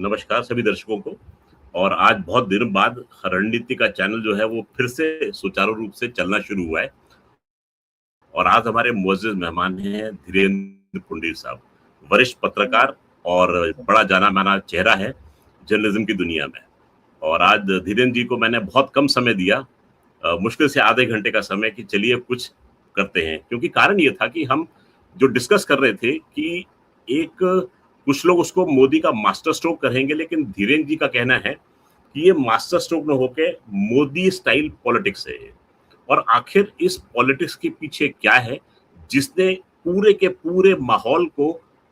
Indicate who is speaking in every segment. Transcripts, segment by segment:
Speaker 1: नमस्कार सभी दर्शकों को। और आज बहुत दिन बाद रणनीति का चैनल जो है वो फिर से सुचारू रूप से चलना शुरू हुआ है। और आज हमारे मुअज़्ज़िज़ मेहमान हैं धीरेन्द्र पुंडीर साहब, वरिष्ठ पत्रकार और बड़ा जाना-माना चेहरा है जर्नलिज़्म की दुनिया में। और आज धीरेन्द्र जी को मैंने बहुत कम समय दिया, मुश्किल से आधे घंटे का समय कि चलिए कुछ करते हैं। क्योंकि कारण ये था कि हम जो डिस्कस कर रहे थे कि एक कुछ लोग उसको मोदी का मास्टर स्ट्रोक कहेंगे, लेकिन धीरेन्द्र जी का कहना है कि ये मास्टर स्ट्रोक ना होके मोदी स्टाइल पॉलिटिक्स है ये। और आखिर इस पॉलिटिक्स के पीछे क्या है, जिसने पूरे के पूरे माहौल को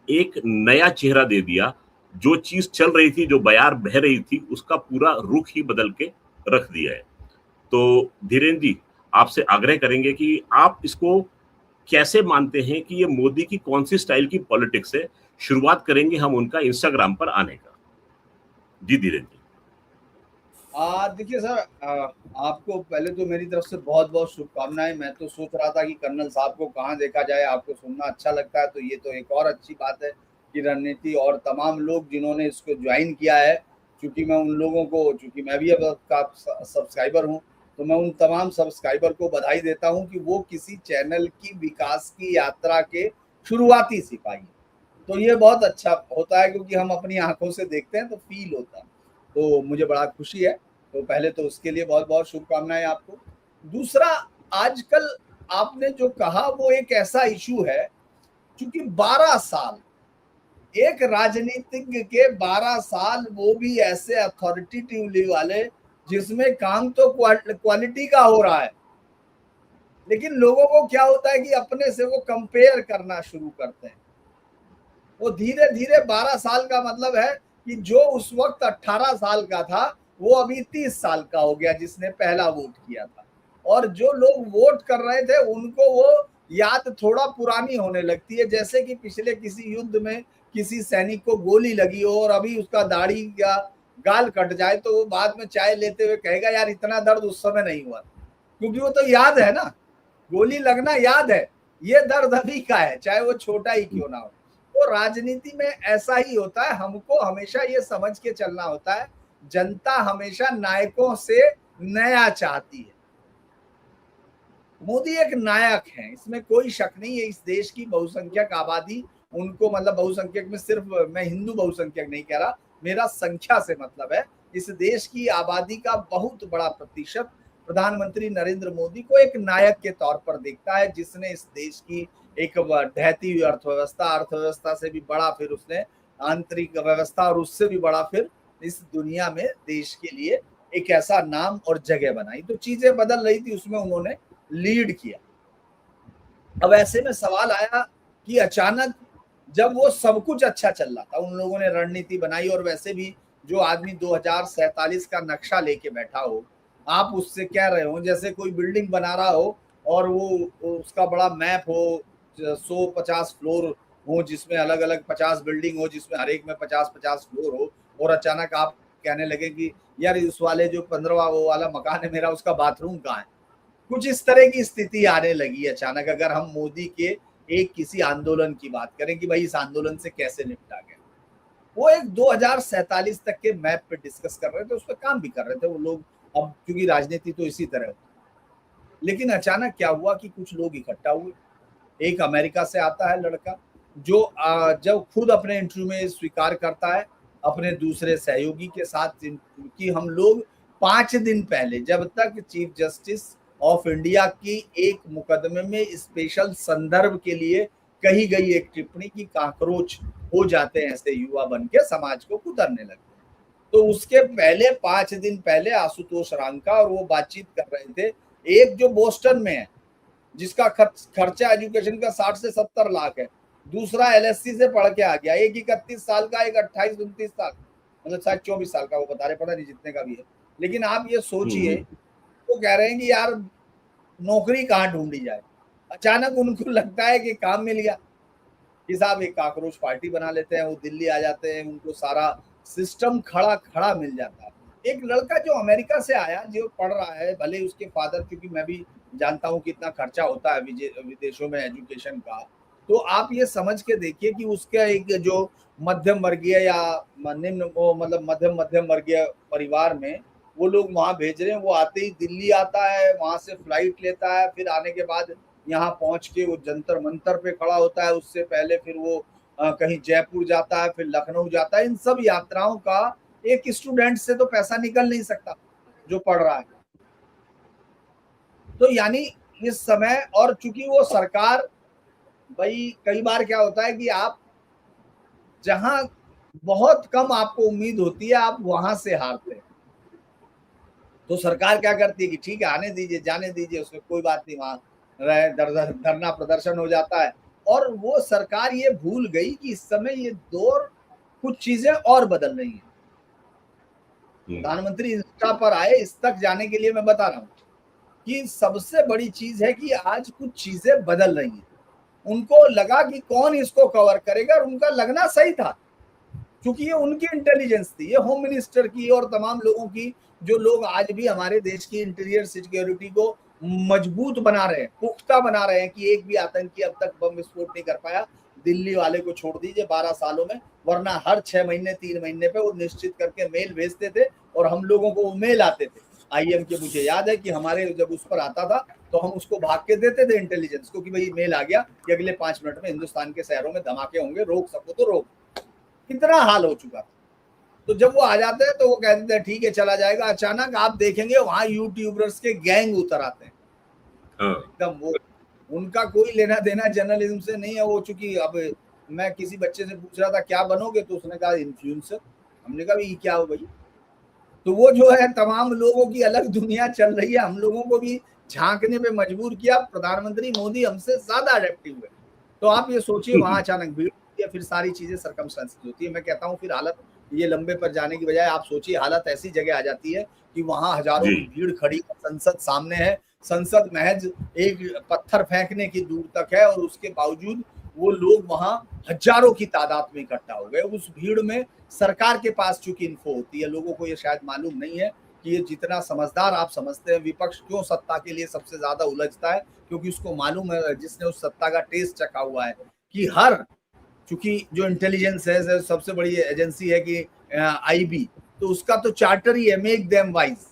Speaker 1: एक नया चेहरा दे दिया। जो चीज़ चल रही थी, जो बयार बह रही थी, उसका पूरा रुख ही बदल के रख दिया है। तो धीरेन्द्र जी, आपसे आग्रह करेंगे कि आप इसको कैसे मानते हैं कि ये मोदी की कौन-सी स्टाइल की पॉलिटिक्स है? शुरुआत करेंगे हम उनका इंस्टाग्राम पर आने का। जी, धीरेन्द्र जी।
Speaker 2: देखिए सर, आपको पहले तो मेरी तरफ से बहुत-बहुत शुभकामनाएँ। मैं तो सोच रहा था कि कर्नल साहब को कहाँ देखा जाए, आपको सुनना अच्छा लगता है तो ये तो एक और अच्छी बात है कि रणनीति और तमाम लोग जिन्होंने इसको जॉइन किया है, चूँकि मैं उन लोगों को चूँकि मैं भी अब आपका सब्सक्राइबर हूँ, तो मैं उन तमाम सब्सक्राइबर को बधाई देता हूँ कि वो किसी चैनल की विकास की यात्रा के शुरुआती सिपाही हैं। तो ये बहुत अच्छा होता है क्योंकि हम अपनी आँखों से देखते हैं तो फ़ील होता है। तो मुझे बड़ा खुशी है। तो पहले तो उसके लिए बहुत-बहुत शुभकामनाएँ आपको। दूसरा, आजकल आपने जो कहा वो एक ऐसा इश्यू है, चूँकि 12 साल, एक राजनीतिज्ञ के 12 साल, वो भी ऐसे अथॉरिटेटिवली वाले जिसमें काम तो क्वालिटी का हो रहा है। लेकिन लोगों को क्या होता है कि अपने से वो कंपेयर करना शुरू करते हैं। वो धीरे-धीरे 12 साल का मतलब है कि जो उस वक़्त 18 साल का था, वो अभी 30 साल का हो गया जिसने पहला वोट किया था। और जो लोग वोट कर रहे थे उनको वो याद थोड़ा पुरानी होने लगती है, जैसे कि पिछले किसी युद्ध में किसी सैनिक को गोली लगी हो और अभी उसका दाढ़ी या गाल कट जाए तो वो बाद में चाय लेते हुए कहेगा यार इतना दर्द उस समय नहीं हुआ। क्योंकि वो तो याद है ना, गोली लगना याद है, ये दर्द अभी का है, चाहे वो छोटा ही क्यों ना हो। तो राजनीति में ऐसा ही होता है, हमको हमेशा ये समझ के चलना होता है, जनता हमेशा नायकों से नया चाहती है। मोदी एक नायक हैं, इसमें कोई शक नहीं है। इस देश की बहुसंख्यक आबादी उनको, मतलब बहुसंख्यक में सिर्फ मैं हिंदू बहुसंख्यक नहीं कह रहा, मेरा संख्या से मतलब है, इस देश की आबादी का बहुत बड़ा प्रतिशत प्रधानमंत्री नरेंद्र मोदी को एक नायक के तौर पर देखता है, जिसने इस देश की एक ढहती हुई अर्थव्यवस्था से भी बड़ा, फिर उसने आंतरिक व्यवस्था और उससे भी बड़ा, फिर इस दुनिया में देश के लिए एक ऐसा नाम और जगह बनाई। तो चीजें बदल रही थी, उसमें उन्होंने लीड किया। अब ऐसे में सवाल आया कि अचानक जब वो सब कुछ अच्छा चल रहा था, उन लोगों ने रणनीति बनाई, और वैसे भी जो आदमी 2047 का नक्शा लेके बैठा हो, आप उससे कह रहे हो जैसे कोई बिल्डिंग बना रहा हो और वो उसका बड़ा मैप हो, 150 फ्लोर हो जिसमें अलग अलग 50 बिल्डिंग हो, जिसमें हर एक में 50-50 फ्लोर हो, और अचानक आप कहने लगे कि यार इस वाले जो 15वां वो वाला मकान है मेरा, उसका बाथरूम कहाँ है। कुछ इस तरह की स्थिति आने लगी अचानक, अगर हम मोदी के एक किसी आंदोलन की बात करें कि भाई इस आंदोलन से कैसे निपटा गया। वो एक 2047 तक के मैप पे डिस्कस कर रहे थे, उस पर काम भी कर रहे थे वो लोग। अब क्योंकि राजनीति तो इसी तरह होती है। लेकिन अचानक क्या हुआ कि कुछ लोग इकट्ठा हुए। एक अमेरिका से आता है लड़का, जो जब खुद अपने इंटरव्यू में स्वीकार करता है अपने दूसरे सहयोगी के साथ कि हम लोग 5 दिन पहले, जब तक चीफ जस्टिस ऑफ इंडिया की एक मुकदमे में स्पेशल संदर्भ के लिए कही गई एक टिप्पणी की काकरोच हो जाते हैं ऐसे युवा बन के समाज को कुतरने लगते हैं। तो उसके पहले 5 दिन पहले आशुतोष रांका और वो बातचीत कर रहे थे। एक जो बोस्टन में है, जिसका खर्चा एजुकेशन का 60 से 70 लाख है, दूसरा एलएससी से पढ़ के आ गया, एक 31 साल का, एक 28-29 साल, मतलब शायद 24 साल का, वो बता रहे, पता नहीं जितने का भी है। लेकिन आप ये सोचिए, वो कह रहे हैं कि यार नौकरी कहाँ ढूंढी जाए। अचानक उनको लगता है कि काम मिल गया कि साहब एक काकरोच पार्टी बना लेते हैं, वो दिल्ली आ जाते हैं, उनको सारा सिस्टम खड़ा खड़ा मिल जाता है। एक लड़का जो अमेरिका से आया, जो पढ़ रहा है, भले उसके फादर, क्योंकि मैं भी जानता हूँ कितना खर्चा होता है विदेशों में एजुकेशन का, तो आप ये समझ के देखिए कि उसका एक जो मध्यम वर्गीय या निम्न वो मतलब मध्यम वर्गीय परिवार में वो लोग वहां भेज रहे हैं, वो आते ही दिल्ली आता है, वहां से फ्लाइट लेता है, फिर आने के बाद यहाँ पहुंच के वो जंतर मंतर पे खड़ा होता है, उससे पहले फिर वो कहीं जयपुर जाता है, फिर लखनऊ जाता है। इन सब यात्राओं का एक स्टूडेंट से तो पैसा निकल नहीं सकता जो पढ़ रहा है। तो यानी इस समय, और चूंकि वो सरकार, भाई कई बार क्या होता है कि आप जहां बहुत कम आपको उम्मीद होती है आप वहां से हारते हैं। तो सरकार क्या करती है कि ठीक है आने दीजिए, जाने दीजिए, उसमें कोई बात नहीं, वहां रहे, धरना प्रदर्शन हो जाता है। और वो सरकार ये भूल गई कि इस समय ये दौर कुछ चीजें और बदल रही हैं। प्रधानमंत्री इंस्टा पर आए, इस तक जाने के लिए मैं बता रहा हूं कि सबसे बड़ी चीज है कि आज कुछ चीजें बदल रही हैं। उनको लगा कि कौन इसको कवर करेगा, और उनका लगना सही था, क्योंकि ये उनकी इंटेलिजेंस थी, ये होम मिनिस्टर की और तमाम लोगों की, जो लोग आज भी हमारे देश की इंटीरियर सिक्योरिटी को मजबूत बना रहे हैं, पुख्ता बना रहे हैं कि एक भी आतंकी अब तक बम विस्फोट नहीं कर पाया। दिल्ली वाले को छोड़ दीजिए 12 सालों में, वरना हर 6 महीने 3 महीने पे वो निश्चित करके मेल भेजते थे और हम लोगों को वो मेल आते थे। आईएम के मुझे याद है कि हमारे जब उस पर आता था तो हम उसको भाग के देते थे इंटेलिजेंस को कि भाई मेल आ गया कि अगले 5 मिनट में हिंदुस्तान के शहरों में धमाके होंगे, रोक सको तो रोक। कितना हाल हो चुका था। तो जब वो आ जाते हैं तो वो कहते हैं ठीक है चला जाएगा। अचानक आप देखेंगे वहां यूट्यूबर्स के गैंग उतर आते हैं एकदम। वो उनका कोई लेना देना जर्नलिज्म से नहीं है। वो चूंकि अब मैं किसी बच्चे से पूछ रहा था क्या बनोगे, तो उसने कहा इन्फ्लुएंसर। हमने कहा ये क्या हो भाई। तो वो जो है तमाम लोगों की अलग दुनिया चल रही है, हम लोगों को भी झांकने पे मजबूर किया। प्रधानमंत्री मोदी हमसे ज्यादा अडेप्टिव है। तो आप ये सोचिए वहां अचानक भीड़ होती है, फिर सारी चीजें सर्कमस्टेंसेस होती है। मैं कहता हूँ फिर हालत ये लंबे पर जाने की बजाय आप सोचिए हालत ऐसी जगह आ जाती है कि वहां हजारों की भीड़ खड़ी है, संसद सामने है, संसद महज एक पत्थर फेंकने की दूर तक है, और उसके बावजूद वो लोग वहां हजारों की तादाद में इकट्ठा हो गए। उस भीड़ में सरकार के पास चूंकि इन्फो होती है, लोगों को ये शायद मालूम नहीं है कि ये जितना समझदार आप समझते हैं, विपक्ष क्यों सत्ता के लिए सबसे ज्यादा उलझता है, क्योंकि उसको मालूम है, जिसने उस सत्ता का टेस्ट चखा हुआ है, कि हर चूंकि जो इंटेलिजेंस है सबसे बड़ी एजेंसी है कि आईबी, तो उसका तो चार्टर ही है मेक देम वाइज।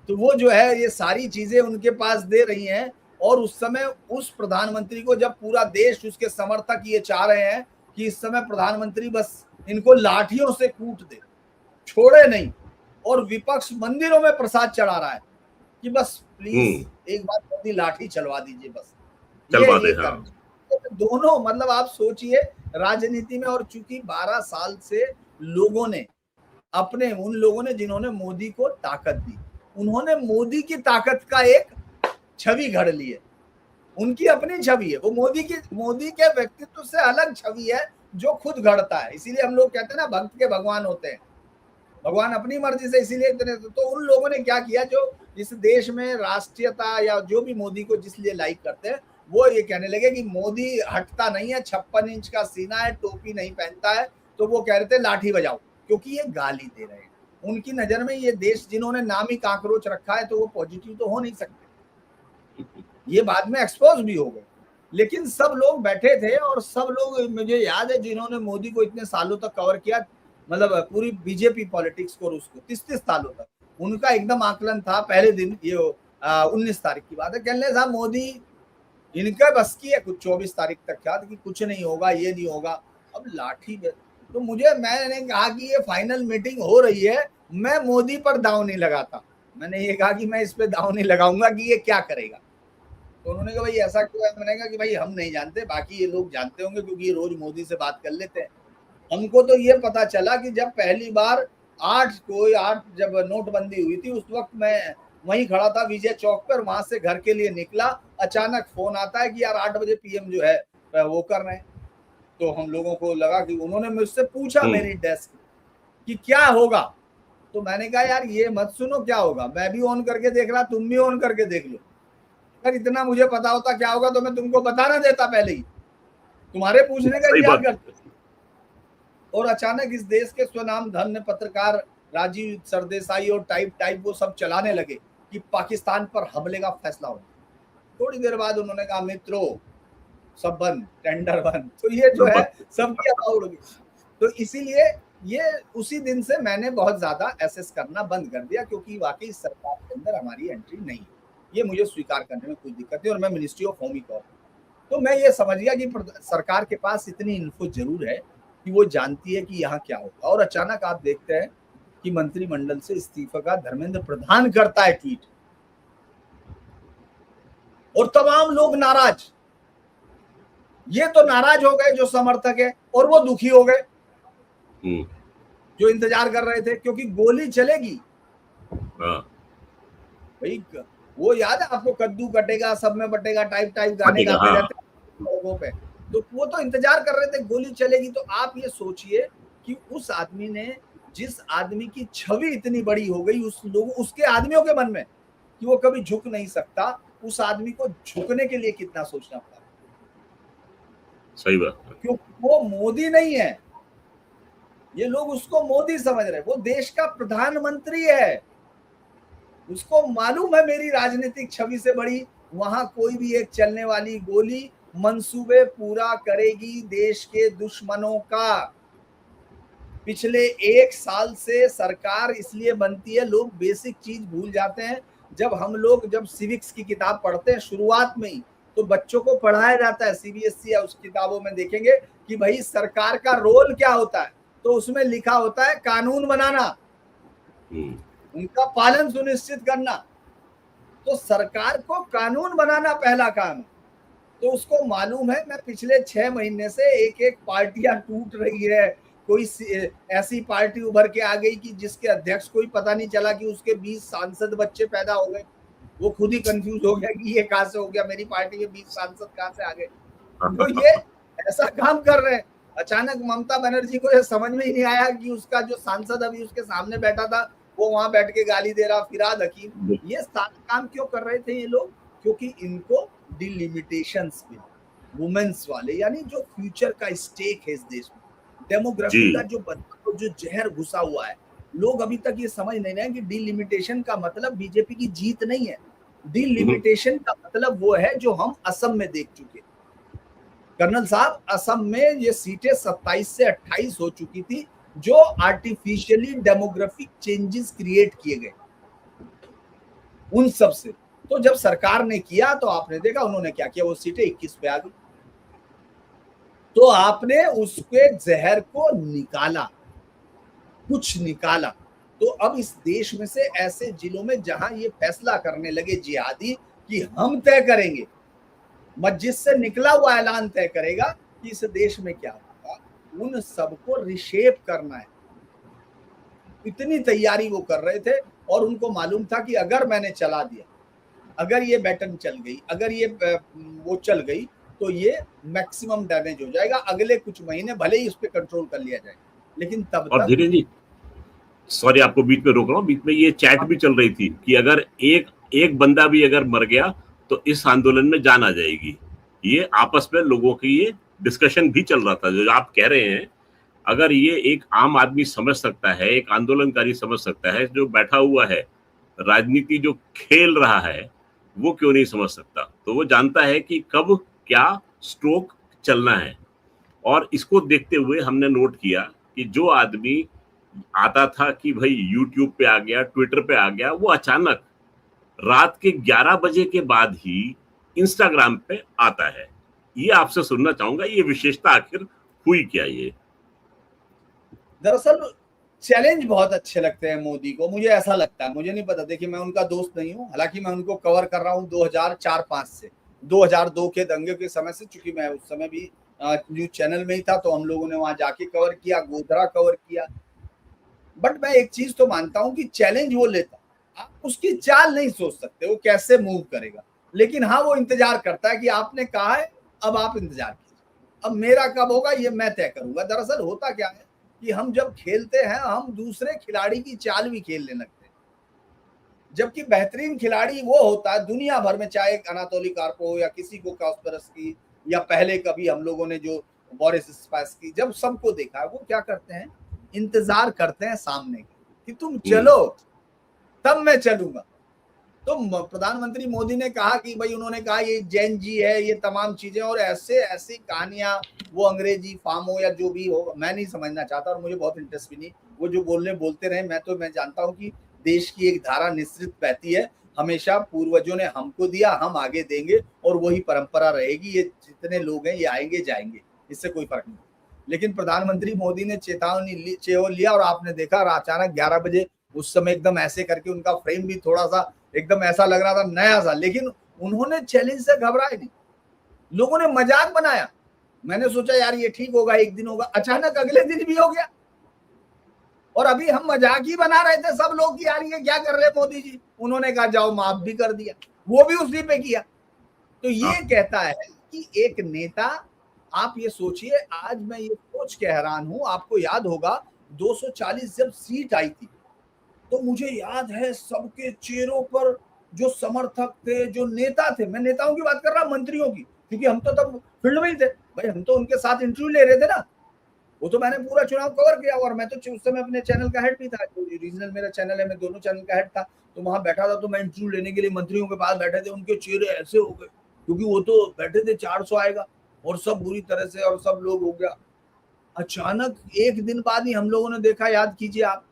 Speaker 2: तो वो जो है ये सारी चीजें उनके पास दे रही हैं। और उस समय उस प्रधानमंत्री को जब पूरा देश उसके समर्थक ये चाह रहे हैं कि इस समय प्रधानमंत्री बस इनको लाठियों से कूट दे, छोड़े नहीं, और विपक्ष मंदिरों में प्रसाद चढ़ा रहा है कि बस प्लीज एक बार मोदी लाठी चलवा दीजिए, बस
Speaker 1: चलवा दे।
Speaker 2: तो दोनों मतलब आप सोचिए राजनीति में। और चूंकि 12 साल से लोगों ने अपने, उन लोगों ने जिन्होंने मोदी को ताकत दी, उन्होंने मोदी की ताकत का एक छवि घड़ ली है, उनकी अपनी छवि है। वो मोदी के व्यक्तित्व से अलग छवि है जो खुद घड़ता है। इसीलिए हम लोग कहते हैं ना भक्त के भगवान होते हैं, भगवान अपनी मर्जी से इसीलिए इतने। तो उन लोगों ने क्या किया, जो इस देश में राष्ट्रीयता या जो भी मोदी को जिस लिए लाइक करते हैं, वो ये कहने लगे कि मोदी हटता नहीं है, 56 इंच का सीना है, टोपी नहीं पहनता है, तो वो कह रहे थे लाठी बजाओ, क्योंकि ये गाली दे रहे हैं। उनकी नजर में ये देश जिन्होंने नाम ही काकरोच रखा है, तो वो पॉजिटिव तो हो नहीं सकते। ये बाद में एक्सपोज भी हो गए, लेकिन सब लोग बैठे थे, और सब लोग, मुझे याद है जिन्होंने मोदी को इतने सालों तक कवर किया, मतलब पूरी बीजेपी पॉलिटिक्स को, उसको 30 सालों तक, उनका एकदम आकलन था पहले दिन, ये 19 तारीख की बात है, कहने साहब मोदी इनका बस की है, कुछ 24 तारीख तक क्या कि कुछ नहीं होगा, ये नहीं होगा, अब लाठी। तो मैंने कहा कि ये फाइनल मीटिंग हो रही है, मैं मोदी पर दांव नहीं लगाता। मैंने ये कहा कि मैं इस पे दांव नहीं लगाऊंगा कि ये क्या करेगा। तो उन्होंने कहा भाई ऐसा क्यों है। मैंने कहा कि भाई हम नहीं जानते, बाकी ये लोग जानते होंगे क्योंकि ये रोज मोदी से बात कर लेते हैं। हमको तो ये पता चला कि जब पहली बार 8 जब नोटबंदी हुई थी, उस वक्त मैं वहीं खड़ा था विजय चौक पर, वहां से घर के लिए निकला, अचानक फोन आता है कि यार 8 बजे पीएम जो है वो कर रहे हैं। तो हम लोगों को लगा कि उन्होंने मुझसे पूछा मेरी डेस्क कि क्या होगा, तो मैंने कहा यार ये मत सुनो क्या होगा, मैं भी ऑन करके देख रहा, तुम भी ऑन करके देख लो। अगर इतना मुझे पता होता क्या होगा तो मैं तुमको बता ना देता पहले ही, तुम्हारे पूछने का क्या करते। और अचानक इस देश के स्वनाम धन्य पत्रकार राजीव सरदेसाई और टाइप वो सब चलाने लगे कि पाकिस्तान पर हमले का फैसला हो। थोड़ी देर बाद उन्होंने कहा मित्रों सब बंद, टेंडर बंद। तो ये जो है सबकी हवा उड़ गई। तो इसीलिए ये उसी दिन से मैंने बहुत ज्यादा एसेस करना बंद कर दिया, क्योंकि वाकई सरकार के अंदर हमारी एंट्री नहीं है, ये मुझे स्वीकार करने में कोई दिक्कत नहीं। और मैं मिनिस्ट्री ऑफ होम ही कहूँ तो मैं ये समझ गया कि सरकार के पास इतनी इन्फो जरूर है कि वो जानती है कि यहाँ क्या होगा। और अचानक आप देखते हैं कि मंत्रिमंडल से इस्तीफा का धर्मेंद्र प्रधान करता है ट्वीट, और तमाम लोग नाराज। ये तो नाराज हो गए जो समर्थक है, और वो दुखी हो गए जो इंतजार कर रहे थे, क्योंकि गोली चलेगी। भाई वो याद है आपको, कद्दू कटेगा सब में बटेगा टाइप गाने गाते रहते लोगों पे, तो वो तो इंतजार कर रहे थे गोली चलेगी। तो आप ये सोचिए कि उस आदमी ने, जिस आदमी की छवि इतनी बड़ी हो गई उसके आदमियों के मन में कि वो कभी झुक नहीं सकता, उस आदमी को झुकने के लिए कितना सोचना पड़ा।
Speaker 1: सही बात,
Speaker 2: क्योंकि वो मोदी नहीं है, ये लोग उसको मोदी समझ रहे, वो देश का प्रधानमंत्री है। उसको मालूम है मेरी राजनीतिक छवि से बड़ी वहां कोई भी एक चलने वाली गोली मंसूबे पूरा करेगी देश के दुश्मनों का। पिछले 1 साल से सरकार इसलिए बनती है, लोग बेसिक चीज भूल जाते हैं। जब सिविक्स की किताब पढ़ते हैं शुरुआत में ही, तो बच्चों को पढ़ाया जाता है सीबीएसई या उस किताबों में देखेंगे कि भाई सरकार का रोल क्या होता है, तो उसमें लिखा होता है कानून बनाना, उनका पालन सुनिश्चित करना। तो सरकार को कानून बनाना पहला काम है। तो उसको मालूम है, मैं पिछले 6 महीने से एक पार्टियां टूट रही है, कोई ऐसी पार्टी उभर के आ गई कि जिसके अध्यक्ष कोई पता नहीं चला कि उसके 20 सांसद बच्चे पैदा हो गए। वो खुद ही कंफ्यूज हो गया कि ये कहां से हो गया, मेरी पार्टी के 20 सांसद कहां से आ गए। तो ये ऐसा काम कर रहे हैं। अचानक ममता बनर्जी को ये समझ में ही नहीं आया कि उसका जो सांसद अभी उसके सामने बैठा था वो वहां बैठ के गाली दे रहा, फिराद हकीम। ये सारा काम क्यों कर रहे थे ये लोग? क्योंकि इनको डिलिमिटेशंस मिले, वुमेन्स वाले, यानी जो फ्यूचर का स्टेक है इस देश में, डेमोग्राफी का जो जहर घुसा हुआ है। लोग अभी तक ये समझ नहीं रहे कि डिलिमिटेशन का मतलब बीजेपी की जीत नहीं है। डिलिमिटेशन का मतलब वो है जो हम असम में देख चुके। कर्नल साहब, असम में ये सीटें 27 से 28 हो चुकी थी, जो आर्टिफिशियली डेमोग्राफिक चेंजेस क्रिएट किए गए उन सब से। तो जब सरकार ने किया तो आपने देखा उन्होंने क्या किया, वो सीटें 21 पे आ गई। तो आपने उसके जहर को निकाला, कुछ निकाला। तो अब इस देश में से ऐसे जिलों में जहां ये फैसला करने लगे जिहादी कि हम तय करेंगे, मस्जिद से निकला हुआ ऐलान तय करेगा कि इस देश में क्या होगा, उन सबको रिशेप करना है। इतनी तैयारी वो कर रहे थे, और उनको मालूम था कि अगर मैंने चला दिया, अगर ये बैटन चल गई, अगर ये वो चल गई, तो ये मैक्सिमम डैमेज हो जाएगा। अगले कुछ महीने भले ही उस पर कंट्रोल कर लिया जाए, लेकिन तब
Speaker 1: और धीरेन्द्र जी, सॉरी आपको बीच में रोक रहा हूँ, बीच में ये चैट भी चल रही थी कि अगर एक बंदा भी अगर मर गया तो इस आंदोलन में जान आ जाएगी। ये आपस में लोगों की ये डिस्कशन भी चल रहा था। जो आप कह रहे हैं, अगर ये एक आम आदमी समझ सकता है, एक आंदोलनकारी समझ सकता है, जो बैठा हुआ है, राजनीति जो खेल रहा है, वो क्यों नहीं समझ सकता? तो वो जानता है कि कब क्या स्ट्रोक चलना है। और इसको देखते हुए हमने नोट किया कि जो आदमी आता था कि भाई यूट्यूब पे आ गया, ट्विटर पे आ गया, वो अचानक रात के 11 बजे के बाद ही इंस्टाग्राम पे आता है। ये आपसे सुनना चाहूंगा, ये विशेषता आखिर हुई क्या? ये
Speaker 2: दरअसल चैलेंज बहुत अच्छे लगते हैं मोदी को, मुझे ऐसा लगता है। मुझे नहीं पता, देखिए मैं उनका दोस्त नहीं हूँ, हालांकि मैं उनको कवर कर रहा हूँ 2004-5 से, 2002 के दंगे के समय से, चूंकि मैं उस समय भी न्यूज चैनल में ही था, तो हम लोगों ने वहां जाके कवर किया, गोधरा कवर किया। बट मैं एक चीज तो मानता हूं कि चैलेंज वो लेता, आप उसकी चाल नहीं सोच सकते वो कैसे मूव करेगा, लेकिन हाँ वो इंतजार करता है कि आपने कहा है, अब आप इंतजार कीजिए, अब मेरा कब होगा ये मैं तय करूंगा। दरअसल होता क्या है कि हम जब खेलते हैं, हम दूसरे खिलाड़ी की चाल भी खेलने लगते हैं, जबकि बेहतरीन खिलाड़ी वो होता है दुनिया भर में, चाहे अनातोली कार्पो या किसी को कास्परस्की, या पहले कभी हम लोगों ने जो बोरिस स्पासकी, जब सबको देखा है, वो क्या करते हैं, इंतजार करते हैं सामने कि तुम चलो तब मैं चलूंगा। तो प्रधानमंत्री मोदी ने कहा कि भाई, उन्होंने कहा ये जैन जी है, ये तमाम चीजें, और ऐसे ऐसी कहानियां, वो अंग्रेजी फार्म हो या जो भी हो, मैं नहीं समझना चाहता और मुझे बहुत इंटरेस्ट भी नहीं। वो जो बोलते रहे, मैं जानता हूँ कि देश की एक धारा निश्चित बहती है, हमेशा पूर्वजों ने हमको दिया, हम आगे देंगे, और वही परंपरा रहेगी। ये जितने लोग हैं ये आएंगे जाएंगे, इससे कोई फर्क नहीं। लेकिन प्रधानमंत्री मोदी ने चेतावनी लिया, और आपने देखा अचानक 11 बजे उस समय एकदम ऐसे करके उनका फ्रेम भी थोड़ा सा एकदम ऐसा लग रहा था नया सा, लेकिन उन्होंने चैलेंज से घबराए नहीं, लोगों ने मजाक बनाया। मैंने सोचा यार ये ठीक होगा, एक दिन होगा, अचानक अगले दिन भी हो गया। और अभी हम मजाक ही बना रहे थे सब लोग कि यार ये क्या कर रहे हैं मोदी जी। उन्होंने कहा जाओ माफ भी कर दिया, वो भी उसी पे किया। तो ये कहता है कि एक नेता, आप ये सोचिए, आज मैं ये सोच के हैरान हूं, आपको याद होगा 240 जब सीट आई थी, तो मुझे याद है सबके चेहरों पर जो समर्थक थे, जो नेता थे, मैं नेताओं की बात कर रहा, मंत्रियों की, क्योंकि हम तो तब फील्ड में ही थे भाई, हम तो उनके साथ इंटरव्यू ले रहे थे ना। वो तो मैंने पूरा चुनाव कवर किया, और मैं तो उस समय अपने चैनल का हेड भी था, जो रीजनल मेरा चैनल है, मैं दोनों चैनल का हेड था। तो वहां बैठा था, तो मैं इंटरव्यू लेने के लिए मंत्रियों के पास बैठे थे, उनके चेहरे ऐसे हो गए, क्योंकि वो तो बैठे थे 400 आएगा, और सब बुरी तरह से, और सब लोग हो गया। अचानक एक दिन बाद ही हम लोगों ने देखा, याद कीजिए आप,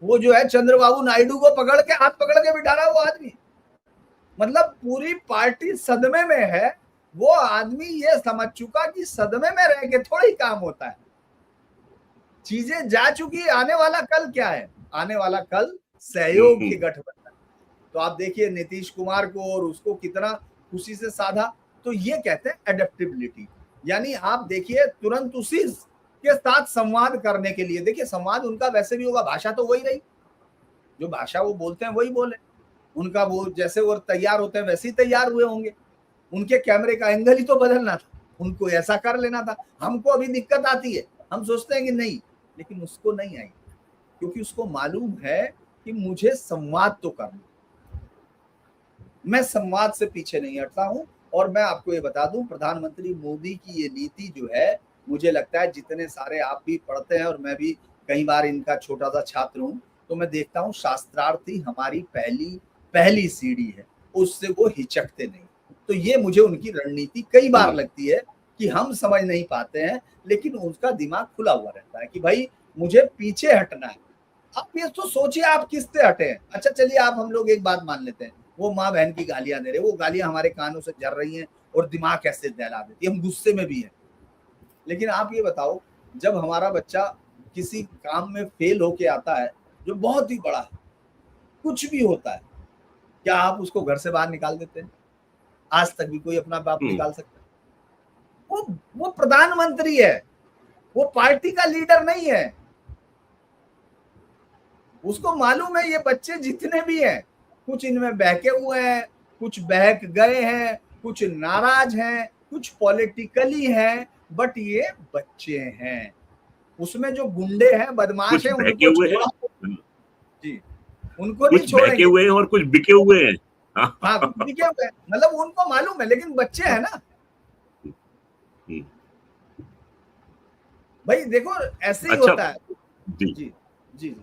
Speaker 2: वो जो है चंद्रबाबू नायडू को पकड़ के, हाथ पकड़ के बिठा रहा है वो आदमी। मतलब पूरी पार्टी सदमे में है। वो आदमी ये समझ चुका कि सदमे में रह के थोड़ी काम होता है, चीजें जा चुकी, आने वाला कल क्या है, आने वाला कल सहयोग के गठबंधन। तो आप देखिए नीतीश कुमार को और उसको कितना खुशी से साधा। तो ये कहते हैं एडेप्टेबिलिटी, यानी आप देखिए तुरंत उसी के साथ संवाद करने के लिए, देखिए संवाद उनका वैसे भी होगा, भाषा तो वही रही, जो भाषा वो बोलते हैं वही बोले, उनका वो जैसे वो तैयार होते हैं वैसे ही तैयार हुए होंगे। उनके कैमरे का एंगल ही तो बदलना था, उनको ऐसा कर लेना था। हमको अभी दिक्कत आती है, हम सोचते हैं कि नहीं, लेकिन उसको नहीं आई, क्योंकि उसको मालूम है कि मुझे संवाद तो करना, मैं संवाद से पीछे नहीं हटता हूं। और मैं आपको ये बता दूं, प्रधानमंत्री मोदी की ये नीति जो है, मुझे लगता है जितने सारे आप भी पढ़ते हैं, और मैं भी कई बार इनका छोटा सा छात्र हूं, तो मैं देखता हूं शास्त्रार्थी हमारी पहली सीढ़ी है, उससे वो हिचकते नहीं। तो ये मुझे उनकी रणनीति कई बार लगती है कि हम समझ नहीं पाते हैं, लेकिन उनका दिमाग खुला हुआ रहता है कि भाई मुझे पीछे हटना है। आप ये तो सोचिए आप किससे हटे हैं। अच्छा चलिए, आप हम लोग एक बात मान लेते हैं, वो माँ बहन की गालियां दे रहे, वो गालियां हमारे कानों से झर रही हैं और दिमाग कैसे दहला देती है, हम गुस्से में भी हैं। लेकिन आप ये बताओ, जब हमारा बच्चा किसी काम में फेल होके आता है जो बहुत ही बड़ा है, कुछ भी होता है, क्या आप उसको घर से बाहर निकाल देते हैं? आज तक भी कोई अपना बाप निकाल सकता है? वो प्रधानमंत्री है, वो पार्टी का लीडर नहीं है। उसको मालूम है ये बच्चे जितने भी हैं, कुछ इनमें बहके हुए हैं, कुछ बहक गए हैं, कुछ नाराज हैं, कुछ पॉलिटिकली हैं, बट ये बच्चे हैं। उसमें जो गुंडे हैं, बदमाश हैं,
Speaker 1: बहके हुए हैं
Speaker 2: जी, उनको नहीं
Speaker 1: छोड़ेंगे। बहके हुए हैं और कुछ बिके हुए हैं।
Speaker 2: हाँ, कुछ बिके हुए हैं, मतलब उनको मालूम है, लेकिन बच्चे हैं ना भाई। देखो ऐसे ही होता है। जी जी जी।